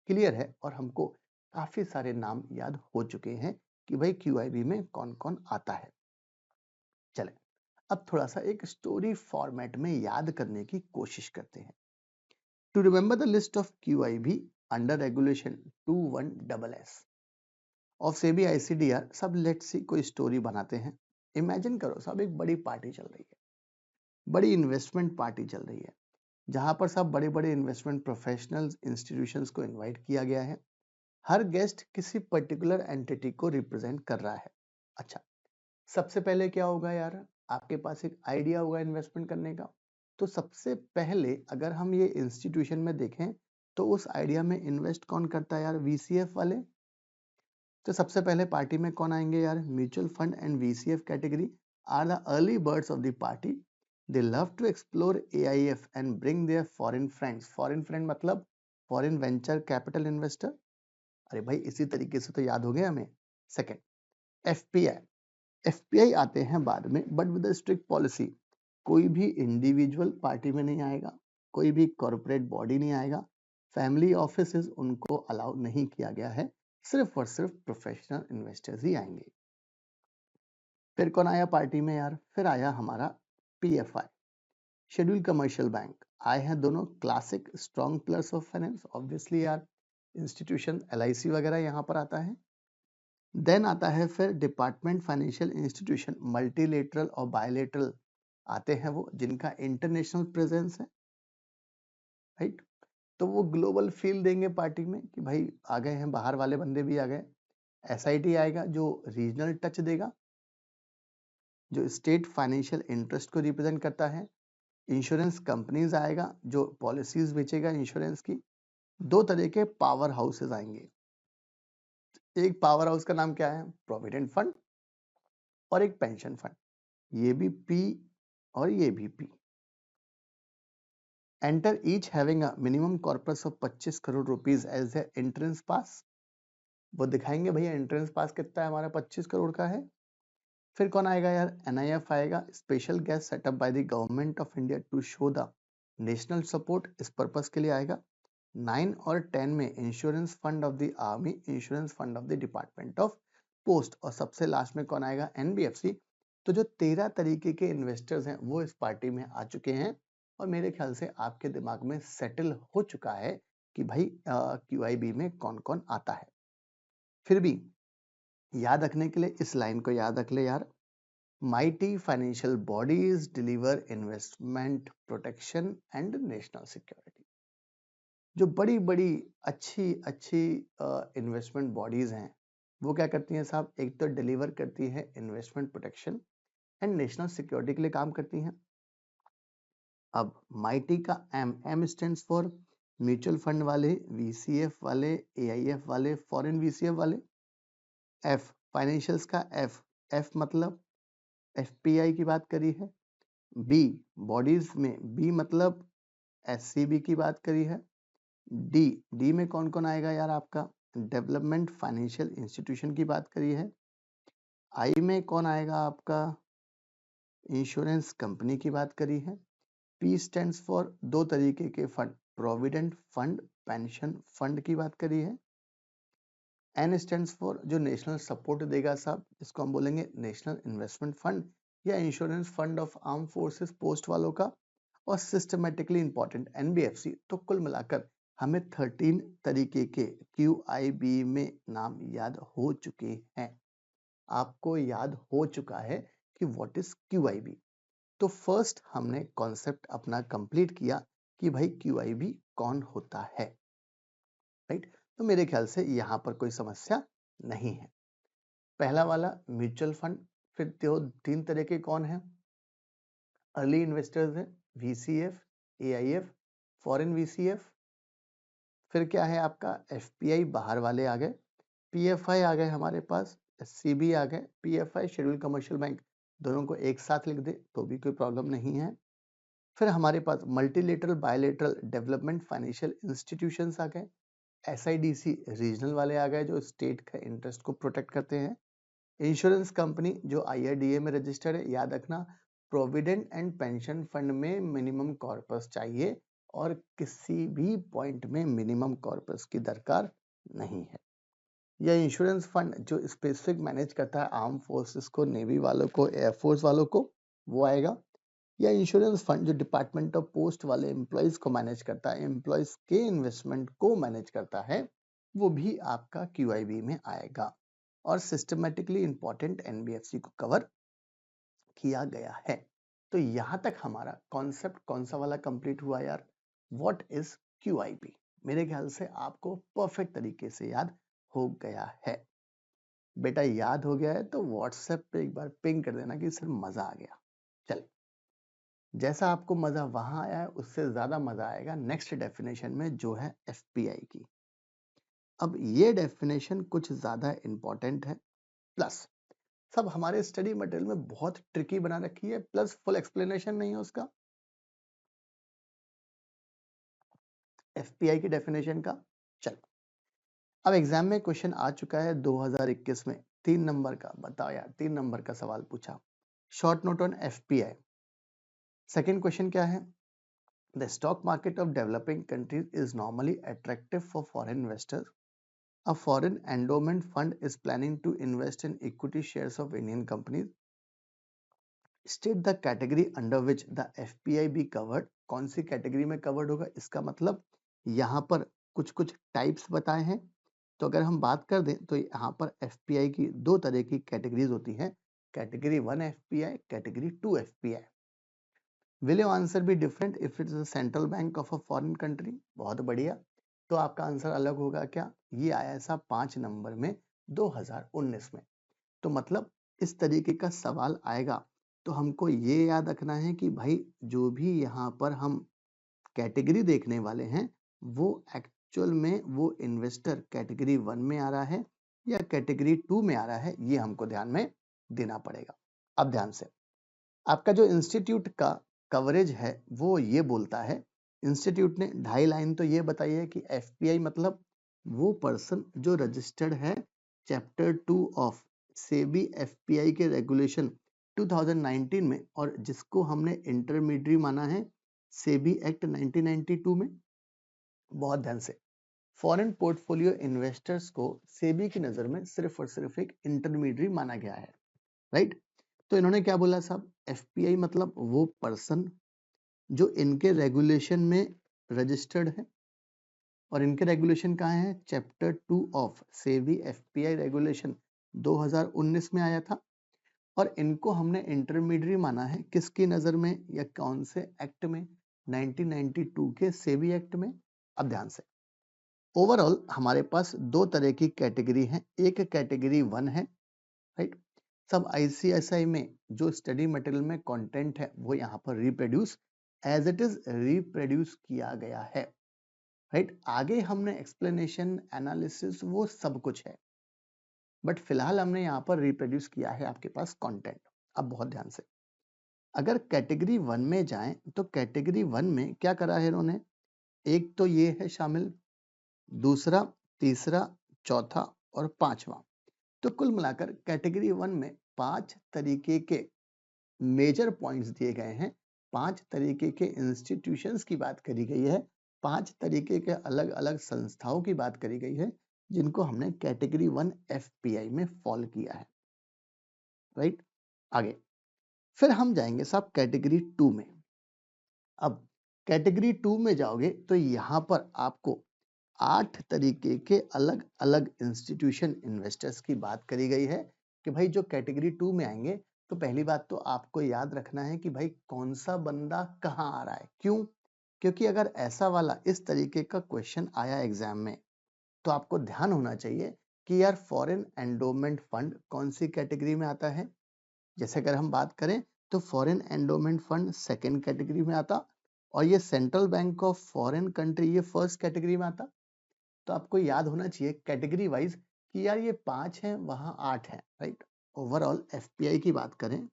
क्लियर है और हमको काफी सारे नाम याद हो चुके हैं कि भाई QIB में कौन कौन आता है। चले अब थोड़ा सा एक स्टोरी फॉर्मेट में याद करने की कोशिश करते हैं। To remember the list of QIB under regulation 21SS of SEBI ICDR, सब लेट्स सी कोई स्टोरी बनाते हैं। इमेजिन करो सब एक बड़ी पार्टी चल रही है, बड़ी इन्वेस्टमेंट पार्टी चल रही है, जहां पर सब बड़े बड़े इन्वेस्टमेंट प्रोफेशनल्स इंस्टीट्यूशंस को इनवाइट किया गया है। हर गेस्ट किसी पर्टिकुलर एंटिटी को रिप्रेजेंट कर रहा है। अच्छा, सबसे पहले क्या होगा यार? आपके पास एक आइडिया होगा इन्वेस्टमेंट करने का। तो सबसे पहले अगर हम ये इंस्टीट्यूशन में देखें तो उस आइडिया में इन्वेस्ट कौन करता है यार? VCF वाले। तो सबसे पहले पार्टी में कौन आएंगे यार? Mutual fund and VCF category are the early birds of the party. They love to explore AIF and bring their foreign friends. Foreign friend मतलब फॉरेन वेंचर कैपिटल इन्वेस्टर। अरे भाई इसी तरीके से तो याद हो गया हमें। सेकेंड, FPI आते हैं बाद में, बट विद स्ट्रिक्ट पॉलिसी। कोई भी इंडिविजुअल पार्टी में नहीं आएगा, कोई भी कॉर्पोरेट बॉडी नहीं आएगा, फैमिली ऑफिसेज उनको अलाउ नहीं किया गया है, सिर्फ और सिर्फ प्रोफेशनल इन्वेस्टर्स ही आएंगे। फिर कौन आया पार्टी में यार? फिर आया हमारा PFI, शेड्यूल कमर्शियल बैंक। आए हैं दोनों classic strong plus of finance, obviously यार इंस्टीट्यूशन LIC वगैरह यहाँ पर आता है। देन आता है फिर डिपार्टमेंट फाइनेंशियल इंस्टीट्यूशन, मल्टीलेटरल और बायलेटरल आते हैं वो, जिनका इंटरनेशनल प्रेजेंस है। राइट? तो वो ग्लोबल फील देंगे पार्टी में कि भाई आ गए हैं, बाहर वाले बंदे भी आ गए। SIT आएगा जो रीजनल टच देगा, जो स्टेट फाइनेंशियल इंटरेस्ट को रिप्रेजेंट करता है। इंश्योरेंस कंपनीज आएगा जो पॉलिसीज बेचेगा इंश्योरेंस की। दो तरह के पावर हाउसेज आएंगे। एक पावर हाउस का नाम क्या है? प्रोविडेंट फंड, और एक पेंशन फंड। ये भी P और ये भी P। Enter each having a minimum corpus of 25 crore rupees as a entrance pass. वो दिखाएंगे भैया एंट्रेंस पास कितना है हमारा, 25 करोड़ का है। फिर कौन आएगा यार? NIF आएगा, special guest setup by the government of India to show the national support, इस पर्पस के लिए आएगा। 9 और 10 में insurance fund of the army, insurance fund of the department of post, और सबसे लास्ट में कौन आएगा? NBFC। तो जो 13 तरीके के इन्वेस्टर्स हैं वो इस पार्टी में आ चुके हैं, और मेरे ख्याल से आपके दिमाग में सेटल हो चुका है कि भाई QIB में कौन कौन आता है। फिर भी याद रखने के लिए इस लाइन को याद रख ले यार, mighty financial bodies deliver investment protection and national security. जो बड़ी बड़ी अच्छी अच्छी इन्वेस्टमेंट बॉडीज हैं वो क्या करती हैं साहब? एक तो डिलीवर करती है investment protection and national security के लिए काम करती हैं। अब माइटी का M stands for mutual fund वाले, VCF वाले, AIF वाले, फॉरेन VCF वाले। F फाइनेंशियल्स का F मतलब FPI की बात करी है। B बॉडीज में B मतलब SCB की बात करी है। D में कौन कौन आएगा यार? आपका डेवलपमेंट फाइनेंशियल इंस्टीट्यूशन की बात करी है। I में कौन आएगा? आपका इंश्योरेंस कंपनी की बात करी है। P स्टैंड्स फॉर दो तरीके के fund, provident fund, pension fund की बात करी है। N स्टैंड्स फॉर जो नेशनल सपोर्ट देगा साहब, इसको हम बोलेंगे नेशनल इन्वेस्टमेंट फंड या insurance fund of arm forces post वालों का। और सिस्टमेटिकली इंपॉर्टेंट NBFC। तो कुल मिलाकर हमें 13 तरीके के QIB में नाम याद हो चुके हैं। आपको याद हो चुका है कि व्हाट इज QIB। तो फर्स्ट हमने कॉन्सेप्ट अपना कंप्लीट किया कि भाई QIB कौन होता है, राइट। तो मेरे ख्याल से यहाँ पर कोई समस्या नहीं है। पहला वाला म्यूचुअल फंड, फिर तो 3 तरह के कौन है, अर्ली इन्वेस्टर्स है, VCF, AIF, फॉरेन VCF, फिर क्या है आपका FPI बाहर वाले आ गए, PFI आ गए हमारे पास, SCB आ गए। PFI शेड्यूल कमर्शियल बैंक, दोनों को एक साथ लिख दे तो भी कोई प्रॉब्लम नहीं है। फिर हमारे पास multilateral bilateral development financial institutions आ गए, SIDC रीजनल वाले आ गए जो स्टेट का इंटरेस्ट को प्रोटेक्ट करते हैं, इंश्योरेंस कंपनी जो IRDA में रजिस्टर्ड है। याद रखना प्रोविडेंट एंड पेंशन फंड में मिनिमम कॉर्पस चाहिए और किसी भी पॉइंट में मिनिमम कॉर्पस की दरकार नहीं है। यह इंश्योरेंस फंड जो स्पेसिफिक मैनेज करता है आर्म फोर्सेस को, नेवी वालों को, एयरफोर्स वालों को, वो आएगा। या इंश्योरेंस फंड जो डिपार्टमेंट ऑफ पोस्ट वाले एम्प्लॉयज को मैनेज करता है, एम्प्लॉयज के इन्वेस्टमेंट को मैनेज करता है, वो भी आपका QIB में आएगा। और सिस्टमेटिकली इंपॉर्टेंट NBFC को कवर किया गया है। तो यहां तक हमारा कॉन्सेप्ट कौन सा वाला कंप्लीट हुआ यार, व्हाट इज QIB। मेरे ख्याल से आपको परफेक्ट तरीके से याद हो गया है। बेटा याद हो गया है तो व्हाट्सएप पे एक बार पिंग कर देना कि सर मजा आ गया। चल, जैसा आपको मजा वहां आया है उससे ज्यादा मजा आएगा नेक्स्ट डेफिनेशन में जो है FPI की। अब ये डेफिनेशन कुछ ज्यादा इंपॉर्टेंट है, प्लस सब हमारे स्टडी मटेरियल में बहुत ट्रिकी बना रखी है, प्लस फुल एक्सप्लेनेशन नहीं है उसका, FPI की डेफिनेशन का। चल, अब एग्जाम में क्वेश्चन आ चुका है 2021 में 3 नंबर का। बताओ यार, 3 नंबर का सवाल पूछा, short note on FPI। Second question क्या है, the stock market of developing countries is normally attractive for foreign investors. A foreign endowment fund is planning to invest in equity shares of Indian companies. State the category under which the FPI be covered. कौन सी category में covered होगा, इसका मतलब यहाँ पर कुछ कुछ types बताए हैं। तो अगर हम बात कर दें तो यहाँ पर FPI की 2 तरह की कैटेगरीज होती हैं, category 1 FPI, category 2 FPI। Will your answer be different if it is a central bank of a foreign country? बहुत बढ़िया, तो आपका आंसर अलग होगा क्या, ये आया था 5 नंबर में 2019 में। तो मतलब इस तरीके का सवाल आएगा तो हमको ये याद रखना है कि भाई जो भी यहाँ पर हम कैटेगरी देखने वाले हैं वो एक्चुअल में वो इन्वेस्टर कैटेगरी 1 में आ रहा है या कैटेगरी 2 में आ रहा है, ये हमको ध्यान में देना पड़ेगा। अब ध्यान से, आपका जो इंस्टीट्यूट का कवरेज है वो ये बोलता है, इंस्टीट्यूट ने 2.5 लाइन तो ये बताई है कि FPI मतलब वो पर्सन जो रजिस्टर्ड है चैप्टर 2 ऑफ सेबी FPI के रेगुलेशन 2019 में और जिसको हमने इंटरमीडिएट माना है सेबी एक्ट 1992 में। बहुत ध्यान से, फॉरेन पोर्टफोलियो इन्वेस्टर्स को सेबी की नजर में सिर्फ और सिर्फ एक इंटरमीडिएट माना गया है, राइट। तो इन्होंने क्या बोला साहब, FPI मतलब वो पर्सन जो इनके रेगुलेशन में रजिस्टर्ड है, और इनके रेगुलेशन कहाँ है, chapter 2 of SEBI FPI regulation 2019 में आया था, और इनको हमने इंटरमीडिएट माना है किसकी नजर में या कौन से एक्ट में, 1992 के सेबी एक्ट में। अब ध्यान से, ओवरऑल हमारे पास 2 तरह की कैटेगरी है, एक कैटेगरी 1 है, राइट। सब ICSI में जो स्टडी मटेरियल में कंटेंट है वो यहाँ पर reproduce as it is reproduce किया गया है, राइट। आगे हमने एक्सप्लेनेशन एनालिसिस वो सब कुछ है, बट फिलहाल हमने यहाँ पर रिप्रोड्यूस किया है आपके पास कंटेंट। अब बहुत ध्यान से, अगर कैटेगरी 1 में जाएं तो कैटेगरी 1 में क्या करा है इन्होंने, एक तो ये है शामिल, दूसरा, तीसरा, चौथा और पांचवा। तो कुल मिलाकर कैटेगरी 1 में 5 तरीके के मेजर पॉइंट्स दिए गए हैं, 5 तरीके के इंस्टीट्यूशंस की बात करी गई है, 5 तरीके के अलग अलग संस्थाओं की बात करी गई है जिनको हमने कैटेगरी 1 FPI में फॉल किया है, राइट। आगे फिर हम जाएंगे साहब कैटेगरी 2 में। अब कैटेगरी 2 में जाओगे तो यहाँ पर आपको 8 तरीके के अलग अलग इंस्टीट्यूशन इन्वेस्टर्स की बात करी गई है कि भाई जो कैटेगरी 2 में आएंगे, तो पहली बात तो आपको याद रखना है कि भाई कौन सा बंदा कहाँ आ रहा है। क्यों? क्योंकि अगर ऐसा वाला इस तरीके का क्वेश्चन आया एग्जाम में, तो आपको ध्यान होना चाहिए कि यार फॉरेन एंडोमेंट फंड कौन सी कैटेगरी में आता है। जैसे अगर हम बात करें तो foreign endowment fund second category में आता, और ये central bank of foreign country ये फर्स्ट कैटेगरी में आता। तो आपको याद होना चाहिए कैटेगरी वाइज कि यार ये 5 है, वहां 8 है, राइट। ओवरऑल एफपीआई की बात करें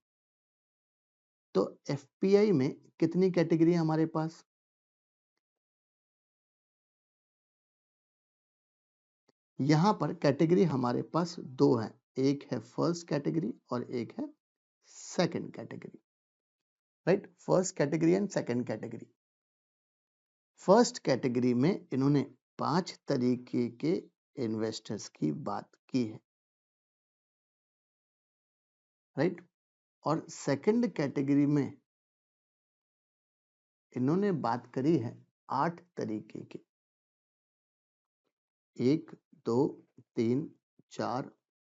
तो एफपीआई में कितनी कैटेगरी है हमारे पास? यहाँ पर कैटेगरी हमारे पास दो है, एक है फर्स्ट कैटेगरी और एक है second category, right. First category and second category. First category में इन्होंने 5 तरीके के इन्वेस्टर्स की बात की है, राइट। और सेकंड कैटेगरी में इन्होंने बात करी है 8 तरीके के, 1 2 3 4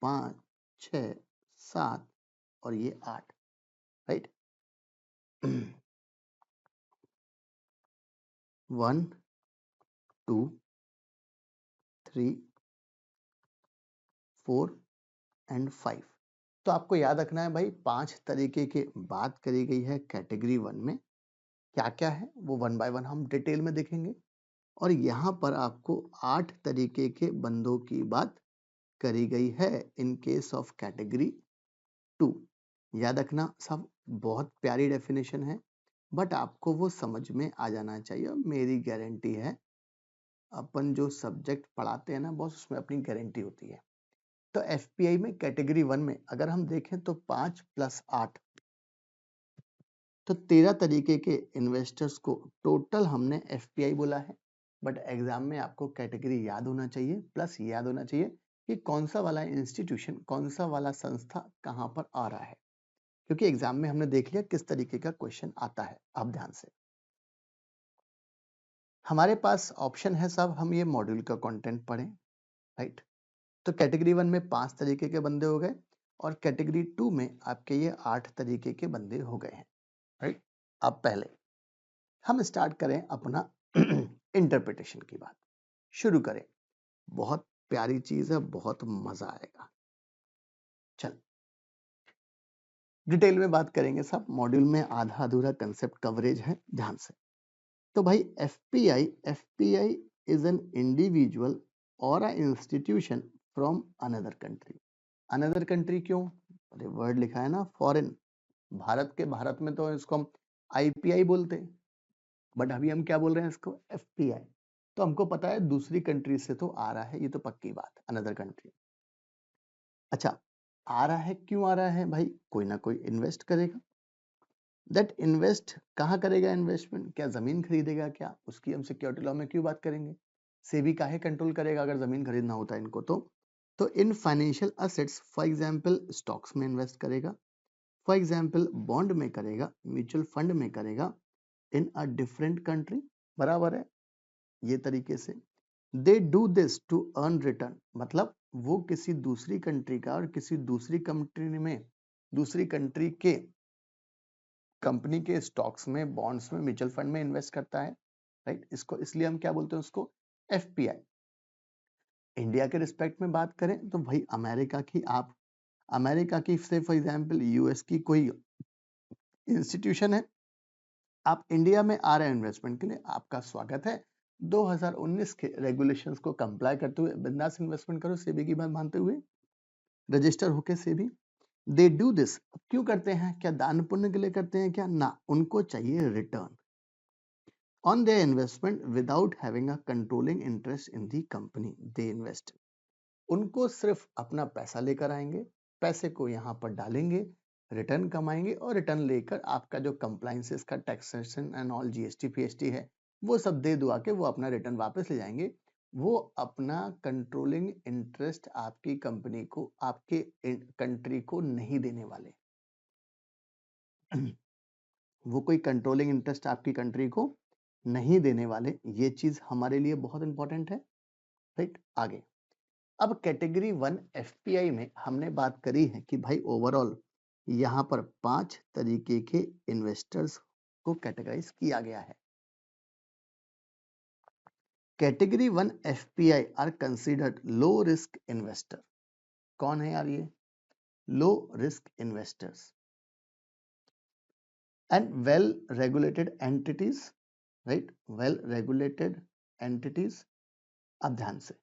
5 6 7 और ये 8, राइट। 1 2 3 4 एंड 5। तो आपको याद रखना है भाई 5 तरीके के बात करी गई है कैटेगरी 1 में। क्या क्या है वो वन बाय वन हम डिटेल में देखेंगे। और यहाँ पर आपको 8 तरीके के बंदों की बात करी गई है इन केस ऑफ कैटेगरी 2। याद रखना सब, बहुत प्यारी डेफिनेशन है, बट आपको वो समझ में आ जाना चाहिए। और मेरी गारंटी है, अपन जो सब्जेक्ट पढ़ाते हैं ना बॉस, उसमें अपनी गारंटी होती है। तो एफपीआई में कैटेगरी 1 में अगर हम देखें तो 5 + 8, तो 13 तरीके के इन्वेस्टर्स को टोटल हमने एफपीआई बोला है। बट एग्जाम में आपको कैटेगरी याद होना चाहिए, प्लस याद होना चाहिए कि कौन सा वाला इंस्टीट्यूशन, कौन सा वाला संस्था कहाँ पर आ रहा है। क्योंकि एग्जाम में हमने देख लिया किस तरीके का क्वेश्चन आता है। आप ध्यान से, हमारे पास ऑप्शन है साहब, हम ये मॉड्यूल का कंटेंट पढ़ें, राइट। तो कैटेगरी 1 में 5 तरीके के बंदे हो गए, और कैटेगरी 2 में आपके ये 8 तरीके के बंदे हो गए हैं, राइट। अब पहले हम स्टार्ट करें अपना इंटरप्रिटेशन की बात, शुरू करें। बहुत प्यारी चीज है, बहुत मजा आएगा। चल डिटेल में बात करेंगे सब, मॉड्यूल में आधा अधूरा कंसेप्ट कवरेज है, ध्यान से। तो भाई एफपीआई इज एन इंडिविजुअल और a institution from another country. Another country क्यों? अरे वर्ड लिखा है ना फॉरेन। भारत में तो इसको हम आईपीआई बोलते हैं, बट अभी हम क्या बोल रहे हैं इसको? एफपीआई। तो हमको पता है दूसरी कंट्री से तो आ रहा है, ये तो पक्की बात, अनदर कंट्री। अच्छा, आ रहा है क्यों आ रहा है भाई? कोई ना कोई इन्वेस्ट करेगा। दैट इन्वेस्ट कहाँ करेगा? इन्वेस्टमेंट क्या जमीन खरीदेगा क्या? उसकी हम सिक्योरिटी लॉ में क्यों बात करेंगे? सेबी काहे कंट्रोल करेगा अगर जमीन खरीदना होता है इनको तो in financial assets, for example stocks में इन्वेस्ट करेगा, फॉर एग्जांपल बॉन्ड में करेगा, म्यूचुअल फंड में करेगा इन अ डिफरेंट कंट्री, बराबर है। ये तरीके से they do this to earn return, मतलब वो किसी दूसरी कंट्री का और किसी दूसरी कंट्री में, दूसरी कंट्री के कंपनी के स्टॉक्स में, बॉन्ड्स में, म्यूचुअल फंड में इन्वेस्ट करता है, राइट। इसको इसलिए हम क्या बोलते हैं उसको? एफपीआई। इंडिया के रिस्पेक्ट में बात करें तो भाई अमेरिका की से फॉर एग्जांपल यूएस की कोई इंस्टीट्यूशन है, आप इंडिया में आ रहे हैं इन्वेस्टमेंट के लिए, आपका स्वागत है। 2019 के रेगुलेशंस को कंप्लाई करते हुए बिंदास इन्वेस्टमेंट करो, सेबी की बात मानते हुए, रजिस्टर होके सेबी। दे डू दिस क्यों करते हैं? क्या दान पुण्य के लिए करते हैं क्या? ना, उनको चाहिए return on their investment without having a controlling interest in the company they invest। उनको सिर्फ अपना पैसा लेकर आएंगे, पैसे को यहाँ पर डालेंगे, रिटर्न कमाएंगे, और रिटर्न लेकर आपका जो कंप्लायंसेस का taxation and all GST PST है वो सब दे दुआ के वो अपना रिटर्न वापस ले जाएंगे। वो अपना कंट्रोलिंग इंटरेस्ट आपकी कंपनी को, आपके कंट्री को नहीं देने वाले। वो कोई कंट्रोलिंग इंटरेस्ट आपकी कंट्री को नहीं देने वाले, ये चीज हमारे लिए बहुत इंपॉर्टेंट है, राइट। आगे अब कैटेगरी 1 एफपीआई में हमने बात करी है कि भाई ओवरऑल यहाँ पर 5 तरीके के इन्वेस्टर्स को कैटेगराइज किया गया है। Category 1 FPI are considered low risk investor. कौन है यार ये? Low risk investors and well regulated entities, right, well regulated entities. अब ध्यान से,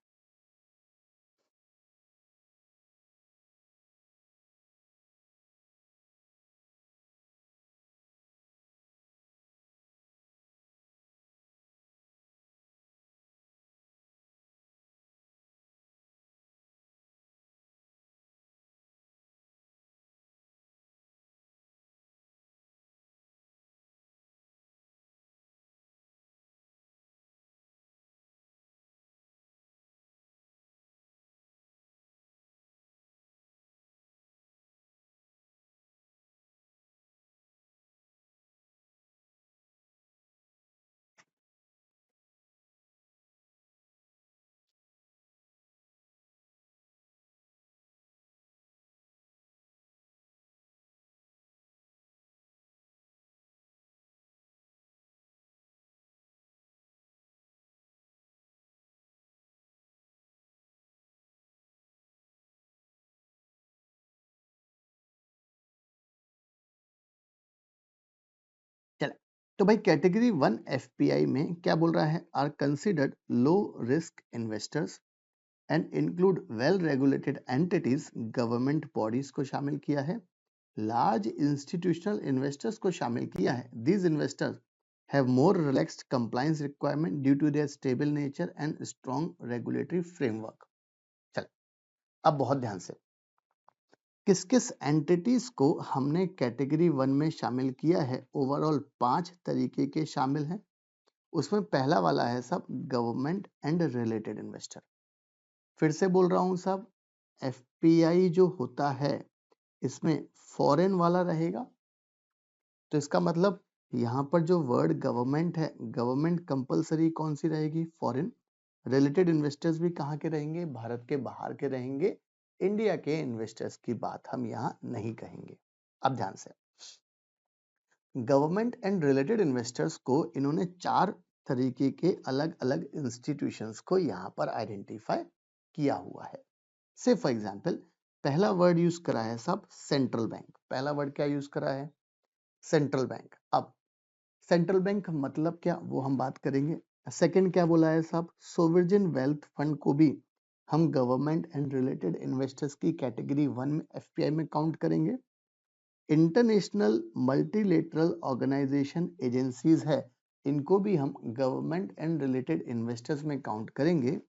चले तो भाई कैटेगरी 1 एफपीआई में क्या बोल रहा है? Are considered low risk investors and include well regulated entities, government bodies को शामिल किया है, लार्ज इंस्टीट्यूशनल इन्वेस्टर्स को शामिल किया है। These investors have more relaxed compliance requirement due to their stable nature and strong regulatory framework. चल अब बहुत ध्यान से, किस किस एंटिटीज को हमने कैटेगरी 1 में शामिल किया है? ओवरऑल 5 तरीके के शामिल हैं। उसमें पहला वाला है सब गवर्नमेंट एंड रिलेटेड इन्वेस्टर। फिर से बोल रहा हूं सब, एफपीआई जो होता है इसमें फॉरेन वाला रहेगा, तो इसका मतलब यहाँ पर जो वर्ड गवर्नमेंट है, गवर्नमेंट कंपलसरी कौन सी रहेगी? फॉरेन। रिलेटेड इन्वेस्टर्स भी कहाँ के रहेंगे? भारत के बाहर के रहेंगे। इंडिया के इन्वेस्टर्स की बात हम यहाँ नहीं कहेंगे। अब ध्यान से, गवर्नमेंट एंड रिलेटेड इन्वेस्टर्स को इन्होंने 4 तरीके के अलग अलग इंस्टीट्यूशंस को यहाँ पर आइडेंटिफाई किया हुआ है। से फॉर एग्जांपल पहला वर्ड यूज करा है सब सेंट्रल बैंक। पहला वर्ड क्या यूज करा है? Central bank. अब सेंट्रल बैंक मतलब क्या, वो हम बात करेंगे। सेकंड क्या बोला है साहब? सोवरेन वेल्थ फंड को भी हम गवर्नमेंट एंड रिलेटेड इन्वेस्टर्स की कैटेगरी 1 में एफपीआई में काउंट करेंगे। इंटरनेशनल मल्टीलेटरल ऑर्गेनाइजेशन एजेंसीज है, इनको भी हम गवर्नमेंट एंड रिलेटेड इन्वेस्टर्स में काउंट करेंगे।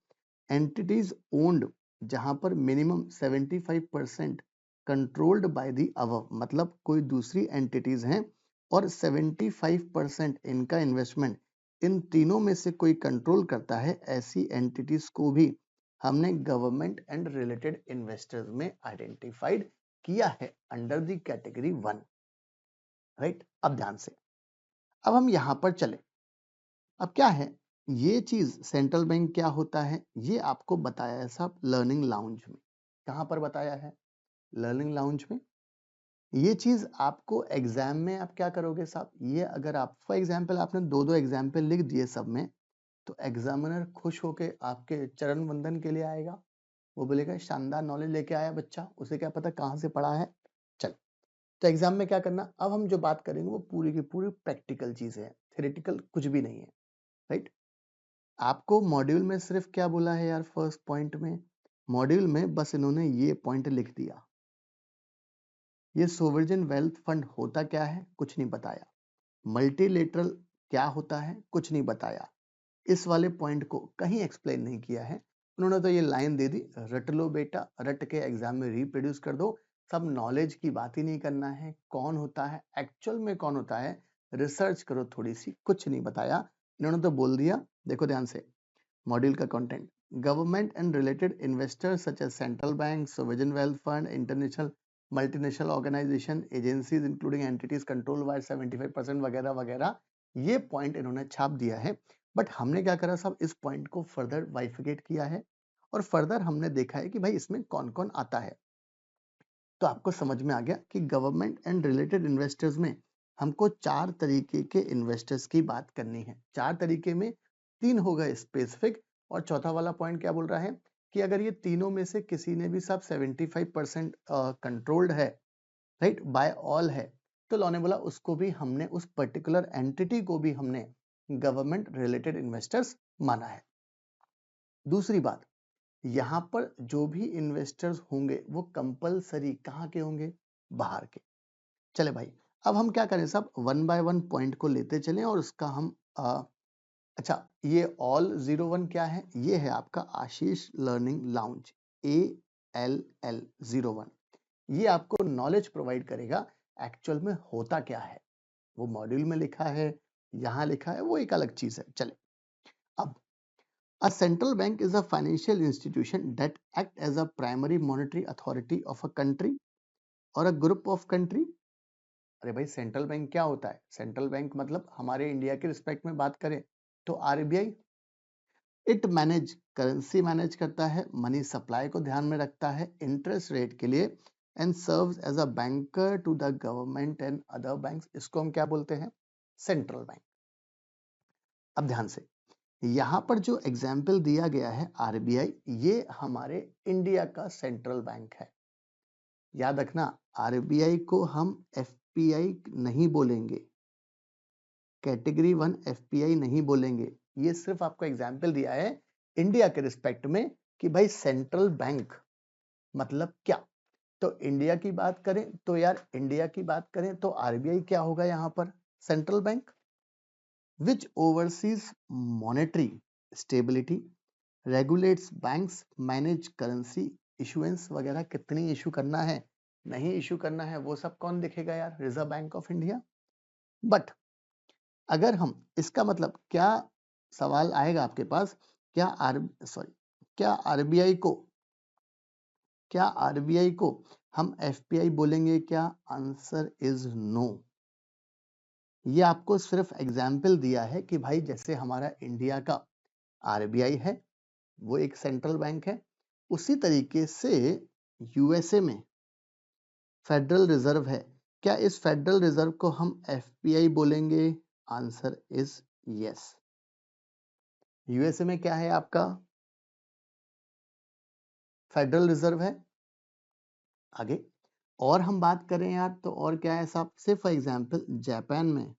एंटिटीज ओन्ड जहां पर minimum 75% controlled by the above, मतलब कोई दूसरी एंटिटीज हैं और 75% इनका इन्वेस्टमेंट इन तीनों में से कोई कंट्रोल करता है, ऐसी एंटिटीज को भी हमने गवर्नमेंट एंड रिलेटेड इन्वेस्टर्स में आइडेंटिफाइड किया है अंडर द कैटेगरी 1, राइट। अब ध्यान से, अब हम यहां पर चले। अब क्या है ये चीज, सेंट्रल बैंक क्या होता है ये आपको बताया है साहब लर्निंग लाउंज में। कहां पर बताया है? लर्निंग लाउंज में। ये चीज आपको एग्जाम में आप क्या करोगे साहब, ये अगर आप फॉर एग्जाम्पल आपने दो दो एग्जाम्पल लिख दिए सब में, तो एग्जामिनर खुश होके आपके चरण वंदन के लिए आएगा। वो बोलेगा शानदार नॉलेज लेके आया बच्चा, उसे क्या पता कहाँ से पढ़ा है। चल, तो एग्जाम में क्या करना, अब हम जो बात करेंगे वो पूरी की पूरी प्रैक्टिकल चीजें हैं, थ्योरेटिकल कुछ भी नहीं है, राइट। आपको मॉड्यूल में सिर्फ क्या बोला है यार? फर्स्ट पॉइंट में, मॉड्यूल में बस इन्होंने ये पॉइंट लिख दिया, ये सोवरेन वेल्थ फंड होता क्या है कुछ नहीं बताया, मल्टीलेटरल क्या होता है कुछ नहीं बताया, इस वाले पॉइंट को कहीं एक्सप्लेन नहीं किया है। उन्होंने तो ये लाइन दे दी, रट लो बेटा, रट के एग्जाम में रिप्रोड्यूस कर दो। सब नॉलेज की बात ही नहीं करना है, कौन होता है एक्चुअल में, कौन होता है रिसर्च करो थोड़ी सी, कुछ नहीं बताया इन्होंने तो बोल दिया। देखो ध्यान से मॉड्यूल का content, government and related investors such as central bank, sovereign wealth fund, international multinational organisation agencies including entities control by 75% वगैरह वगैरह, ये पॉइंट इन्होंने छाप दिया है, बट हमने क्या करा साहब, इस पॉइंट को फर्दर बाइफिकेट किया है और फर्दर हमने देखा है कि भाई इसमें कौन कौन आता है। तो आपको समझ में आ गया कि गवर्नमेंट एंड रिलेटेड इन्वेस्टर्स में हमको 4 तरीके के इन्वेस्टर्स की बात करनी है। 4 तरीके में 3 हो गए स्पेसिफिक और चौथा वाला पॉइंट क्या बोल रहा है कि अगर ये तीनों में से किसी ने भी सब 75% कंट्रोल्ड है, राइट, बाय ऑल है, तो लॉ ने बोला उसको भी हमने, उस पर्टिकुलर एंटिटी को भी हमने गवर्नमेंट रिलेटेड इन्वेस्टर्स माना है। दूसरी बात, यहाँ पर जो भी इन्वेस्टर्स होंगे वो कंपलसरी कहाँ के होंगे, बाहर के। चले भाई, अब हम क्या करें साहब, 1 बाय 1 पॉइंट को लेते चलें और उसका हम अच्छा, ये ऑल 01 क्या है, ये है आपका आशीष लर्निंग लाउंज, ALL01। ये आपको नॉलेज प्रोवाइड करेगा एक्चुअल में होता क्या है। वो मॉड्यूल में लिखा है, यहाँ लिखा है, वो एक अलग चीज है। चले, अब a central bank is a financial institution that act as a primary monetary authority of a country or a group of country। अरे भाई, सेंट्रल बैंक क्या होता है? सेंट्रल बैंक मतलब हमारे इंडिया के रिस्पेक्ट में बात करें तो RBI. It manage, currency manage करता है, मनी सप्लाई को ध्यान में रखता है इंटरेस्ट रेट के लिए, and serves as a banker to the government and other banks. इसको हम क्या बोलते हैं? Central bank. अब ध्यान से, यहाँ पर जो एग्जाम्पल दिया गया है आरबीआई, ये हमारे इंडिया का सेंट्रल बैंक है। याद रखना, आरबीआई को हम एफपीआई नहीं बोलेंगे, कैटेगरी 1 एफपीआई नहीं बोलेंगे। ये सिर्फ आपको एग्जाम्पल दिया है इंडिया के रिस्पेक्ट में कि भाई सेंट्रल बैंक मतलब क्या। तो इंडिया की बात करें तो यार, इंडिया की बात करें तो आरबीआई क्या होगा यहाँ पर? Central bank, which oversees monetary stability, regulates banks, manage currency issuance वगैरह, कितनी इशू करना है, नहीं इशू करना है, वो सब कौन देखेगा यार? Reserve bank of India. But अगर हम इसका मतलब क्या, सवाल आएगा आपके पास, क्या क्या आरबीआई को, क्या आरबीआई को हम एफपीआई बोलेंगे क्या? Answer is no. ये आपको सिर्फ एग्जाम्पल दिया है कि भाई जैसे हमारा इंडिया का आरबीआई है, वो एक सेंट्रल बैंक है, उसी तरीके से यूएसए में फेडरल रिजर्व है। क्या इस फेडरल रिजर्व को हम एफपीआई बोलेंगे? Answer is yes. यूएसए में क्या है आपका? फेडरल रिजर्व है। आगे और हम बात करें यार तो और क्या है साहब, से फॉर एग्जांपल जापान में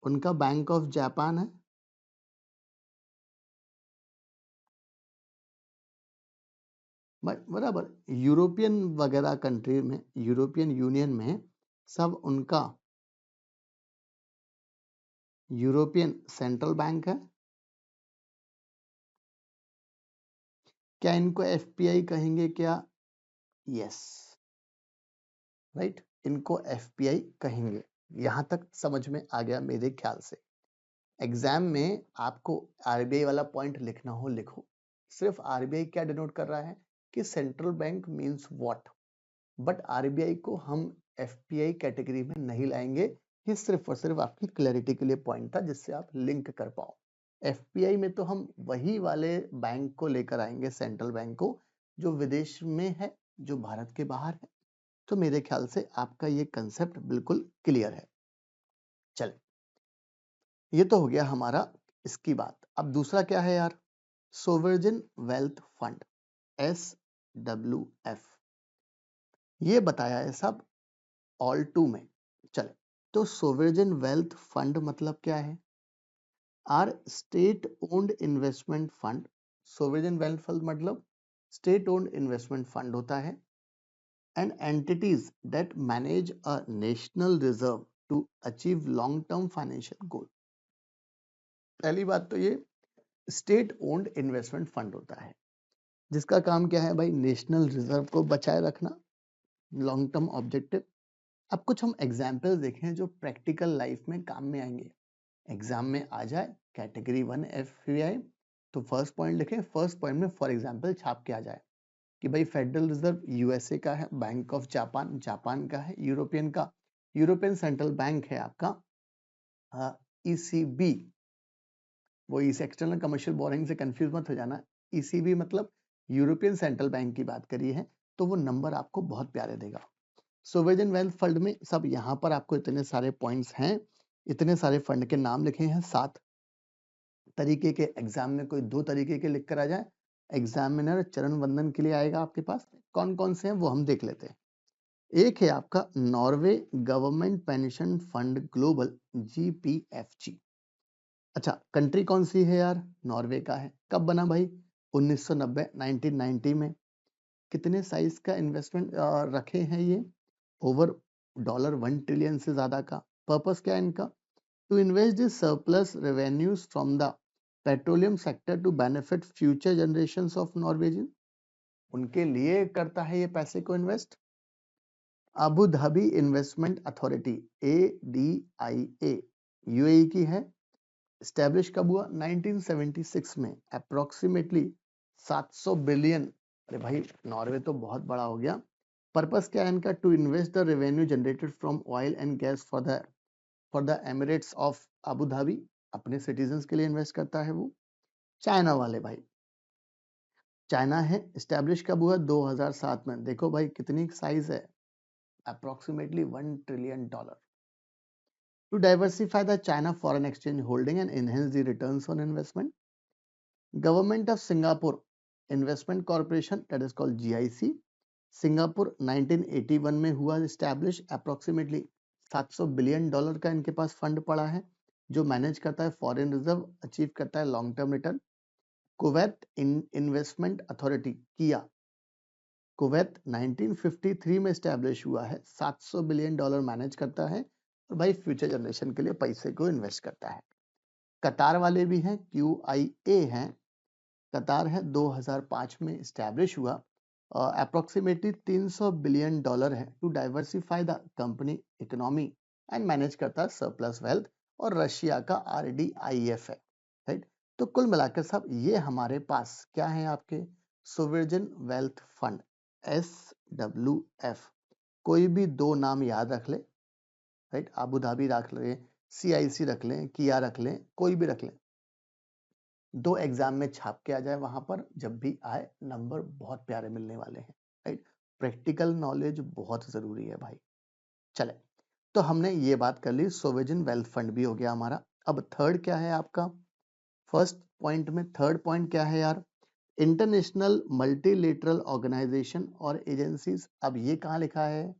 उनका बैंक ऑफ जापान है। बराबर, यूरोपियन वगैरह कंट्री में, यूरोपियन यूनियन में सब उनका यूरोपियन सेंट्रल बैंक है। क्या इनको एफपीआई कहेंगे क्या? यस, राइट, इनको एफपीआई कहेंगे। यहां तक समझ में आ गया मेरे ख्याल से। एग्जाम में आपको आरबीआई वाला पॉइंट लिखना हो, लिखो। सिर्फ आरबीआई क्या डिनोट कर रहा है कि central bank means what, but RBI को हम एफपीआई कैटेगरी में नहीं लाएंगे। ये सिर्फ और सिर्फ आपकी क्लैरिटी के लिए पॉइंट था, जिससे आप लिंक कर पाओ। एफपीआई में तो हम वही वाले बैंक को लेकर आएंगे, सेंट्रल बैंक को, जो विदेश में है, जो भारत के बाहर है। तो मेरे ख्याल से आपका ये कंसेप्ट बिल्कुल क्लियर है। चले, ये तो हो गया हमारा इसकी बात। अब दूसरा क्या है यार? Sovereign wealth fund, SWF। ये बताया है सब ऑल 2 में। चले, तो सोवरेन वेल्थ फंड मतलब क्या है? Are state owned investment fund. Sovereign wealth fund मतलब स्टेट ओन्ड इन्वेस्टमेंट फंड होता है, and entities that manage a national reserve to achieve long term financial goal. पहली बात तो ये स्टेट ओन्ड इन्वेस्टमेंट फंड होता है, जिसका काम क्या है भाई? नेशनल रिजर्व को बचाए रखना, लॉन्ग टर्म ऑब्जेक्टिव। अब कुछ हम एग्जाम्पल देखें जो प्रैक्टिकल लाइफ में काम में आएंगे, एग्जाम में आ जाए। कैटेगरी 1 एफपीआई, तो फर्स्ट पॉइंट लिखें, फर्स्ट पॉइंट में फॉर एग्जाम्पल छाप के आ जाए कि भाई फेडरल रिजर्व यूएसए का है, बैंक ऑफ जापान जापान का है, यूरोपियन का, यूरोपियन सेंट्रल बैंक है आपका ईसीबी, वो इस एक्सटर्नल कमर्शियल बोरिंग से कंफ्यूज मत हो जाना। ईसीबी मतलब यूरोपियन सेंट्रल बैंक की बात करी है, तो वो नंबर आपको बहुत प्यारे देगा। सोवेरियन वेल्थ फंड में सब यहाँ पर आपको इतने सारे पॉइंट्स हैं, इतने सारे फंड के नाम लिखे हैं, 7 तरीके के। एग्जाम में कोई 2 तरीके के लिख कर आ जाए, एग्जामिनर चरण वंदन के लिए आएगा आपके पास। कौन कौन से हैं वो हम देख लेते हैं। एक है आपका Norway government pension fund global, GPFG. अच्छा, कंट्री कौन सी है यार? नॉर्वे का है। कब बना भाई? 1990 1990 में। कितने साइज का इन्वेस्टमेंट रखे हैं ये? ओवर $1 ट्रिलियन से ज्यादा का। पर्पस क्या है इनका? To invest the surplus revenues from the petroleum sector to benefit future generations of Norwegian. उनके लिए करता है ये पैसे को invest. Abu Dhabi investment authority, ADIA, UAE की है। स्टैब्लिश कब हुआ? 1976 में। Approximately 700 billion. अरे भाई, नॉर्वे तो बहुत बड़ा हो गया। पर्पस क्या है इनका? To invest the revenue generated from oil and gas for the emirates of Abu Dhabi. अपने सिटीजन्स के लिए इन्वेस्ट करता है वो। चाइना वाले भाई, चाइना है। स्टैब्लिश कब हुआ? 2007 में। देखो भाई कितनी साइज है, approximately $1 trillion. To diversify the China foreign exchange holding and enhance the returns on investment, Government of Singapore Investment Corporation, that is called GIC, Singapore 1981 में हुआ एस्टैब्लिश। अप्रोक्सीमेटली $700 बिलियन का इनके पास फंड पड़ा है, जो मैनेज करता है फॉरेन रिजर्व, अचीव करता है long term return. Kuwait investment authority, किया, कुवैत 1953 में एस्टैब्लिश हुआ है, $700 बिलियन मैनेज करता है और भाई फ्यूचर जनरेशन के लिए पैसे को इन्वेस्ट करता है। कतार वाले भी हैं, QIA हैं। कतार है, 2005 में एस्टैब्लिश हुआ। अप्रोक्सीमेटली $300 बिलियन है। To diversify the company economy and manage करता है सरप्लस वेल्थ। और रशिया का RDIF है, राइट। तो कुल मिलाकर सब ये हमारे पास क्या है आपके? Sovereign wealth fund, SWF। कोई भी 2 नाम याद रख ले, राइट। अबू धाबी रख लें, CIC रख लें, किया रख लें, कोई भी रख लें। 2 एग्जाम में छाप के आ जाए, वहां पर जब भी आए नंबर बहुत प्यारे मिलने वाले हैं, राइट। प्रैक्टिकल नॉलेज बहुत जरूरी है भाई। चले, तो हमने ये बात कर ली, सोवेरियन वेल्थ फंड भी हो गया हमारा। अब थर्ड क्या है आपका? फर्स्ट पॉइंट में थर्ड पॉइंट क्या है यार? इंटरनेशनल मल्टीलेटरल ऑर्गेनाइजेशन और एजेंसीज। अब ये कहाँ लिखा है?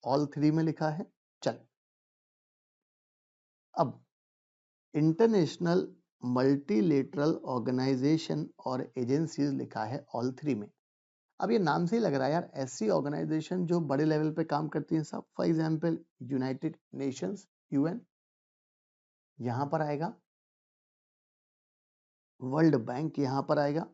ऑल 3 में लिखा है। चल, अब इंटरनेशनल मल्टीलेटरल ऑर्गेनाइजेशन और एजेंसीज लिखा है ऑल 3 में। अब ये नाम से ही लग रहा है यार, ऐसी ऑर्गेनाइजेशन जो बड़े लेवल पे काम करती हैं सब। For example United Nations, UN, यहां पर आएगा। वर्ल्ड बैंक यहां पर आएगा।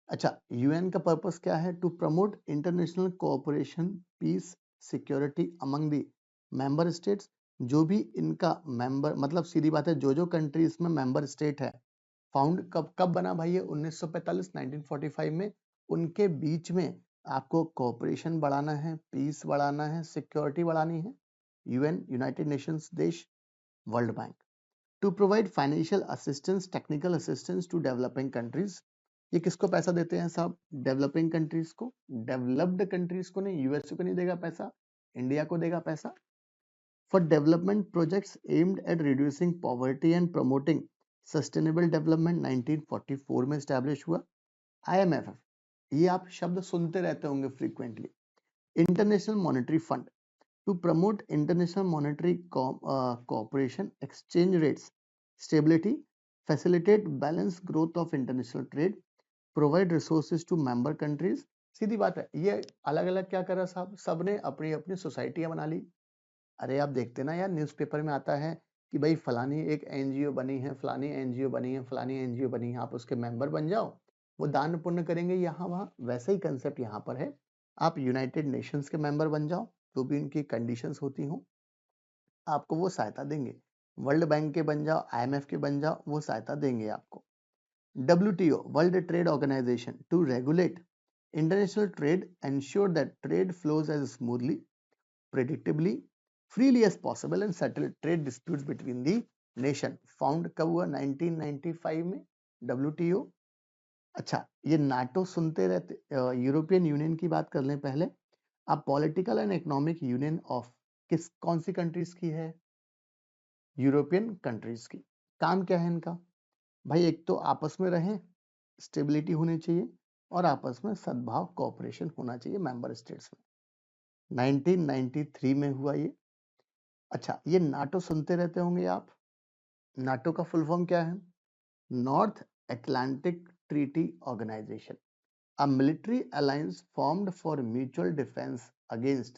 अच्छा, UN का पर्पस क्या है? To promote international cooperation, peace, security among the member states. जो भी इनका मेंबर, मतलब सीधी बात है, जो जो कंट्री इसमें मेंबर स्टेट है। फाउंड कब कब बना भाई? ये 1945 1945 में। उनके बीच में आपको कोऑपरेशन बढ़ाना है, पीस बढ़ाना है, सिक्योरिटी बढ़ानी है। UN, यूनाइटेड नेशंस देश, world bank. To provide financial assistance, technical assistance to developing countries. ये किसको पैसा देते हैं साहब? डेवलपिंग कंट्रीज को। डेवलप्ड कंट्रीज को नहीं, यूएसए को नहीं देगा पैसा, इंडिया को देगा पैसा। For development projects aimed at reducing poverty and promoting sustainable development, 1944 में स्टैब्लिश हुआ। IMF, ये आप शब्द सुनते रहते होंगे frequently. International monetary fund, to promote international monetary cooperation, exchange rates stability, facilitate balanced growth of international trade, provide resources to member countries। सीधी बात है, ये अलग अलग क्या कर रहा साहब? सबने अपनी अपनी सोसाइटियां बना ली। अरे आप देखते ना यार, न्यूज़पेपर में आता है कि भाई फलानी एक NGO बनी है, फलानी NGO बनी है, फलानी NGO बनी है, आप उसके मेंबर बन जाओ, वो दान पुण्य करेंगे यहाँ वहाँ। वैसा ही कंसेप्ट यहाँ पर है। आप यूनाइटेड नेशंस के मेंबर बन जाओ, जो भी उनकी कंडीशंस होती हों, आपको वो सहायता देंगे। वर्ल्ड बैंक के बन जाओ, IMF के बन जाओ, वो सहायता देंगे आपको। WTO, world trade organisation, to regulate international trade, ensure that trade flows as smoothly, predictably, freely as possible and settle trade disputes between the nation. Found कब हुआ? 1995 में WTO। अच्छा, ये नाटो सुनते रहते, यूरोपियन यूनियन की बात कर लें पहले। अब political and economic union of कौन सी कंट्रीज की है? यूरोपियन कंट्रीज की। काम क्या है इनका? भाई एक तो आपस में रहें, स्टेबिलिटी होनी चाहिए, और आपस में सद्भाव कोऑपरेशन होना चाहिए मेंबर स्टेट्स में। 1993 में हुआ ये। अच्छा, ये नाटो सुनते रहते होंगे आप। नाटो का फुल फॉर्म क्या है? North Atlantic Treaty Organization, a military alliance formed for mutual defense against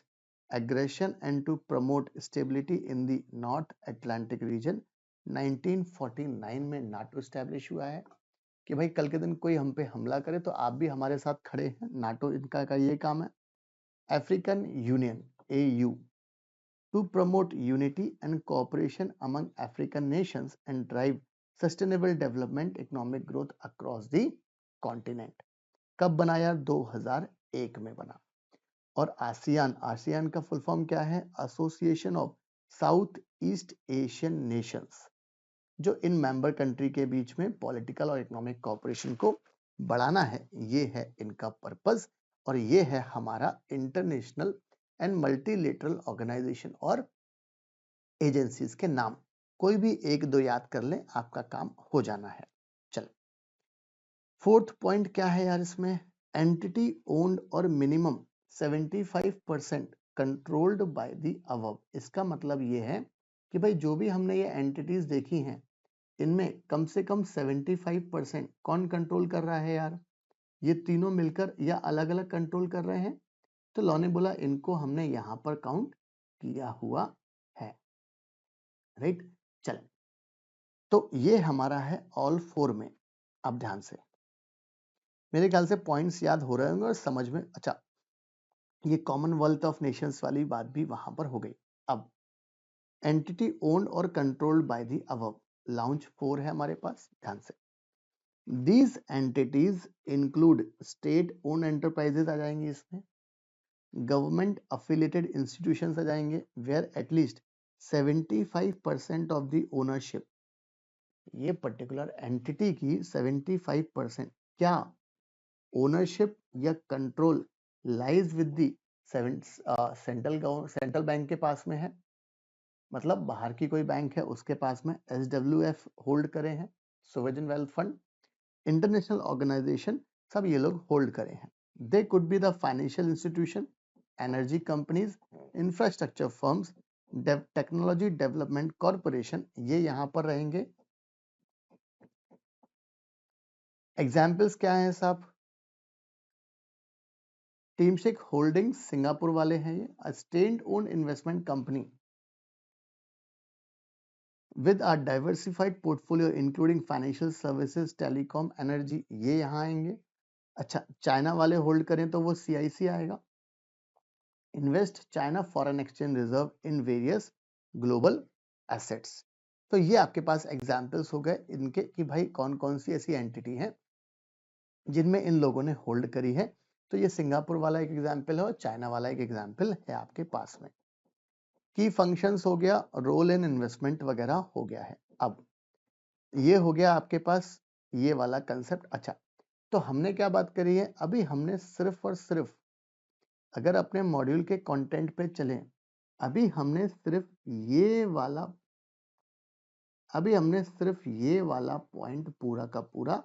aggression and to promote stability in the North Atlantic region। 1949 में नाटो स्टैब्लिश हुआ है कि भाई कल के दिन कोई हम पे हमला करे तो आप भी हमारे साथ खड़े हैं। नाटो इनका का ये काम है। African union AU, to promote unity and cooperation among African nations and drive sustainable development economic growth across the continent। कब बना यार? 2001 में बना। और आसियान, आसियान का फुल फॉर्म क्या है? Association of south east Asian Nations, जो इन मेंबर कंट्री के बीच में पॉलिटिकल और इकोनॉमिक कोऑपरेशन को बढ़ाना है, ये है इनका पर्पस। और ये है हमारा इंटरनेशनल एंड मल्टीलेटरल ऑर्गेनाइजेशन और एजेंसीज के नाम। कोई भी एक दो याद कर लें, आपका काम हो जाना है। चल, फोर्थ पॉइंट क्या है यार इसमें? एंटिटी ओन्ड और minimum 75% controlled by the above. इसका मतलब ये है कि भाई जो भी हमने ये एंटिटीज देखी हैं, इनमें कम से कम 75% कौन कंट्रोल कर रहा है यार? ये तीनों मिलकर या अलग अलग कंट्रोल कर रहे हैं? तो लॉ ने बोला इनको हमने यहां पर काउंट किया हुआ है। राइट, चल, तो ये हमारा है ऑल फोर में। अब ध्यान से, मेरे ख्याल से पॉइंट्स याद हो रहे होंगे और समझ में। अच्छा, ये कॉमनवेल्थ ऑफ नेशंस वाली बात भी वहां पर हो गई। अब एंटिटी ओन्ड और controlled by the above, lounge 4 है हमारे पास। ध्यान से, these entities include state owned enterprises आ जाएंगे इसमें, गवर्नमेंट अफिलिएटेड इंस्टीट्यूशंस आ जाएंगे where at least 75% of the ownership, ये पर्टिकुलर एंटिटी की 75% क्या ओनरशिप या control lies with the central bank के पास में है। मतलब बाहर की कोई बैंक है उसके पास में SWF होल्ड करे हैं, sovereign wealth fund, international organisation, सब ये लोग होल्ड करे हैं। They could be the financial institution, energy companies, infrastructure firms, technology development corporation, ये यहाँ पर रहेंगे। एग्जाम्पल्स क्या हैं साहब? टीमशेक होल्डिंग्स सिंगापुर वाले हैं ये, state own investment company with a diversified portfolio including financial services, telecom, energy, ये यहाँ आएंगे। अच्छा, चाइना वाले होल्ड करें तो वो CIC आएगा, invest China foreign exchange reserve in various global assets. तो ये आपके पास एग्जाम्पल्स हो गए इनके कि भाई कौन कौन सी ऐसी एंटिटी हैं जिनमें इन लोगों ने होल्ड करी है। तो ये सिंगापुर वाला एक एग्जाम्पल है और चाइना वाला एक एग्जाम्पल है आपके पास में। की फंक्शंस हो गया, रोल इन इन्वेस्टमेंट वगैरह हो गया है। अब ये हो गया आपके पास ये वाला कंसेप्ट। अच्छा, तो हमने क्या बात करी है? अभी हमने सिर्फ और सिर्फ, अगर अपने मॉड्यूल के कंटेंट पे चलें, अभी हमने सिर्फ ये वाला पॉइंट पूरा का पूरा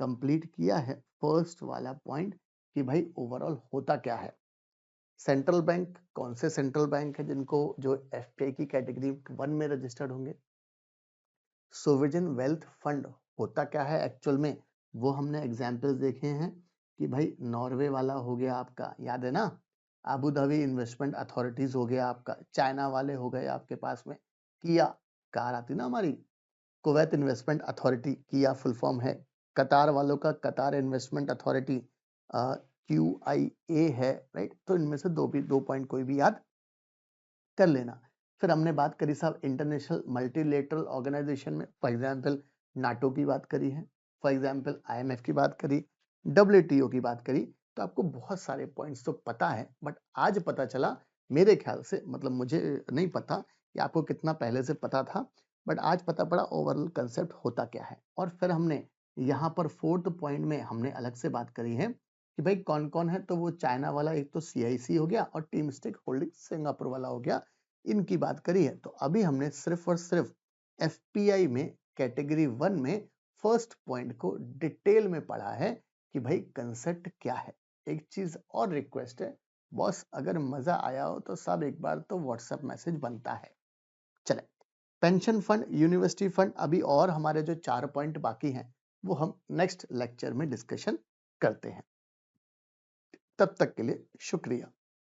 कंप्लीट किया है। फर्स्ट वाला पॉइंट कि भाई ओवरऑल होता क्या है। सेंट्रल बैंक, कौन से सेंट्रल बैंक है जिनको जो FPI की कैटेगरी 1 में रजिस्टर्ड होंगे। सोवरेन वेल्थ फंड होता क्या है एक्चुअल में, वो हमने एग्जाम्पल्स देखे हैं कि भाई नॉर्वे वाला हो गया आपका, याद है ना, अबू धाबी इन्वेस्टमेंट अथॉरिटीज हो गया आपका, चाइना वाले हो गए आपके पास में किया, कार आती ना हमारी, कुवैत इन्वेस्टमेंट अथॉरिटी, किया फुल फॉर्म है। कतार वालों का कतार इन्वेस्टमेंट अथॉरिटी, QIA है। राइट, तो इनमें से दो पॉइंट कोई भी याद कर लेना। फिर हमने बात करी साहब इंटरनेशनल मल्टीलेटरल ऑर्गेनाइजेशन में, फॉर एग्जांपल नाटो की बात करी है, फॉर एग्जांपल IMF की बात करी, WTO की बात करी। तो आपको बहुत सारे पॉइंट्स तो पता है, बट आज पता चला मेरे ख्याल से, मतलब मुझे नहीं पता कि आपको कितना पहले से पता था, बट आज पता पड़ा ओवरऑल कंसेप्ट होता क्या है। और फिर हमने यहाँ पर 4th पॉइंट में हमने अलग से बात करी है कि भाई कौन-कौन है, तो वो चाइना वाला एक तो सीआईसी हो गया और टीम स्टेक होल्डिंग सिंगापुर वाला हो गया, इनकी बात करी है। तो अभी हमने सिर्फ और सिर्फ एफपीआई में कैटेगरी 1 में फर्स्ट पॉइंट को डिटेल में पढ़ा है कि भाई कंसेप्ट क्या है। एक चीज और रिक्वेस्ट है बॉस, अगर मजा आया हो तो सब एक बार तो व्हाट्सएप मैसेज बनता है। चले, पेंशन फंड, यूनिवर्सिटी फंड, अभी और हमारे जो 4 पॉइंट बाकी हैं वो हम नेक्स्ट लेक्चर में डिस्कशन करते हैं। तब तक के लिए शुक्रिया।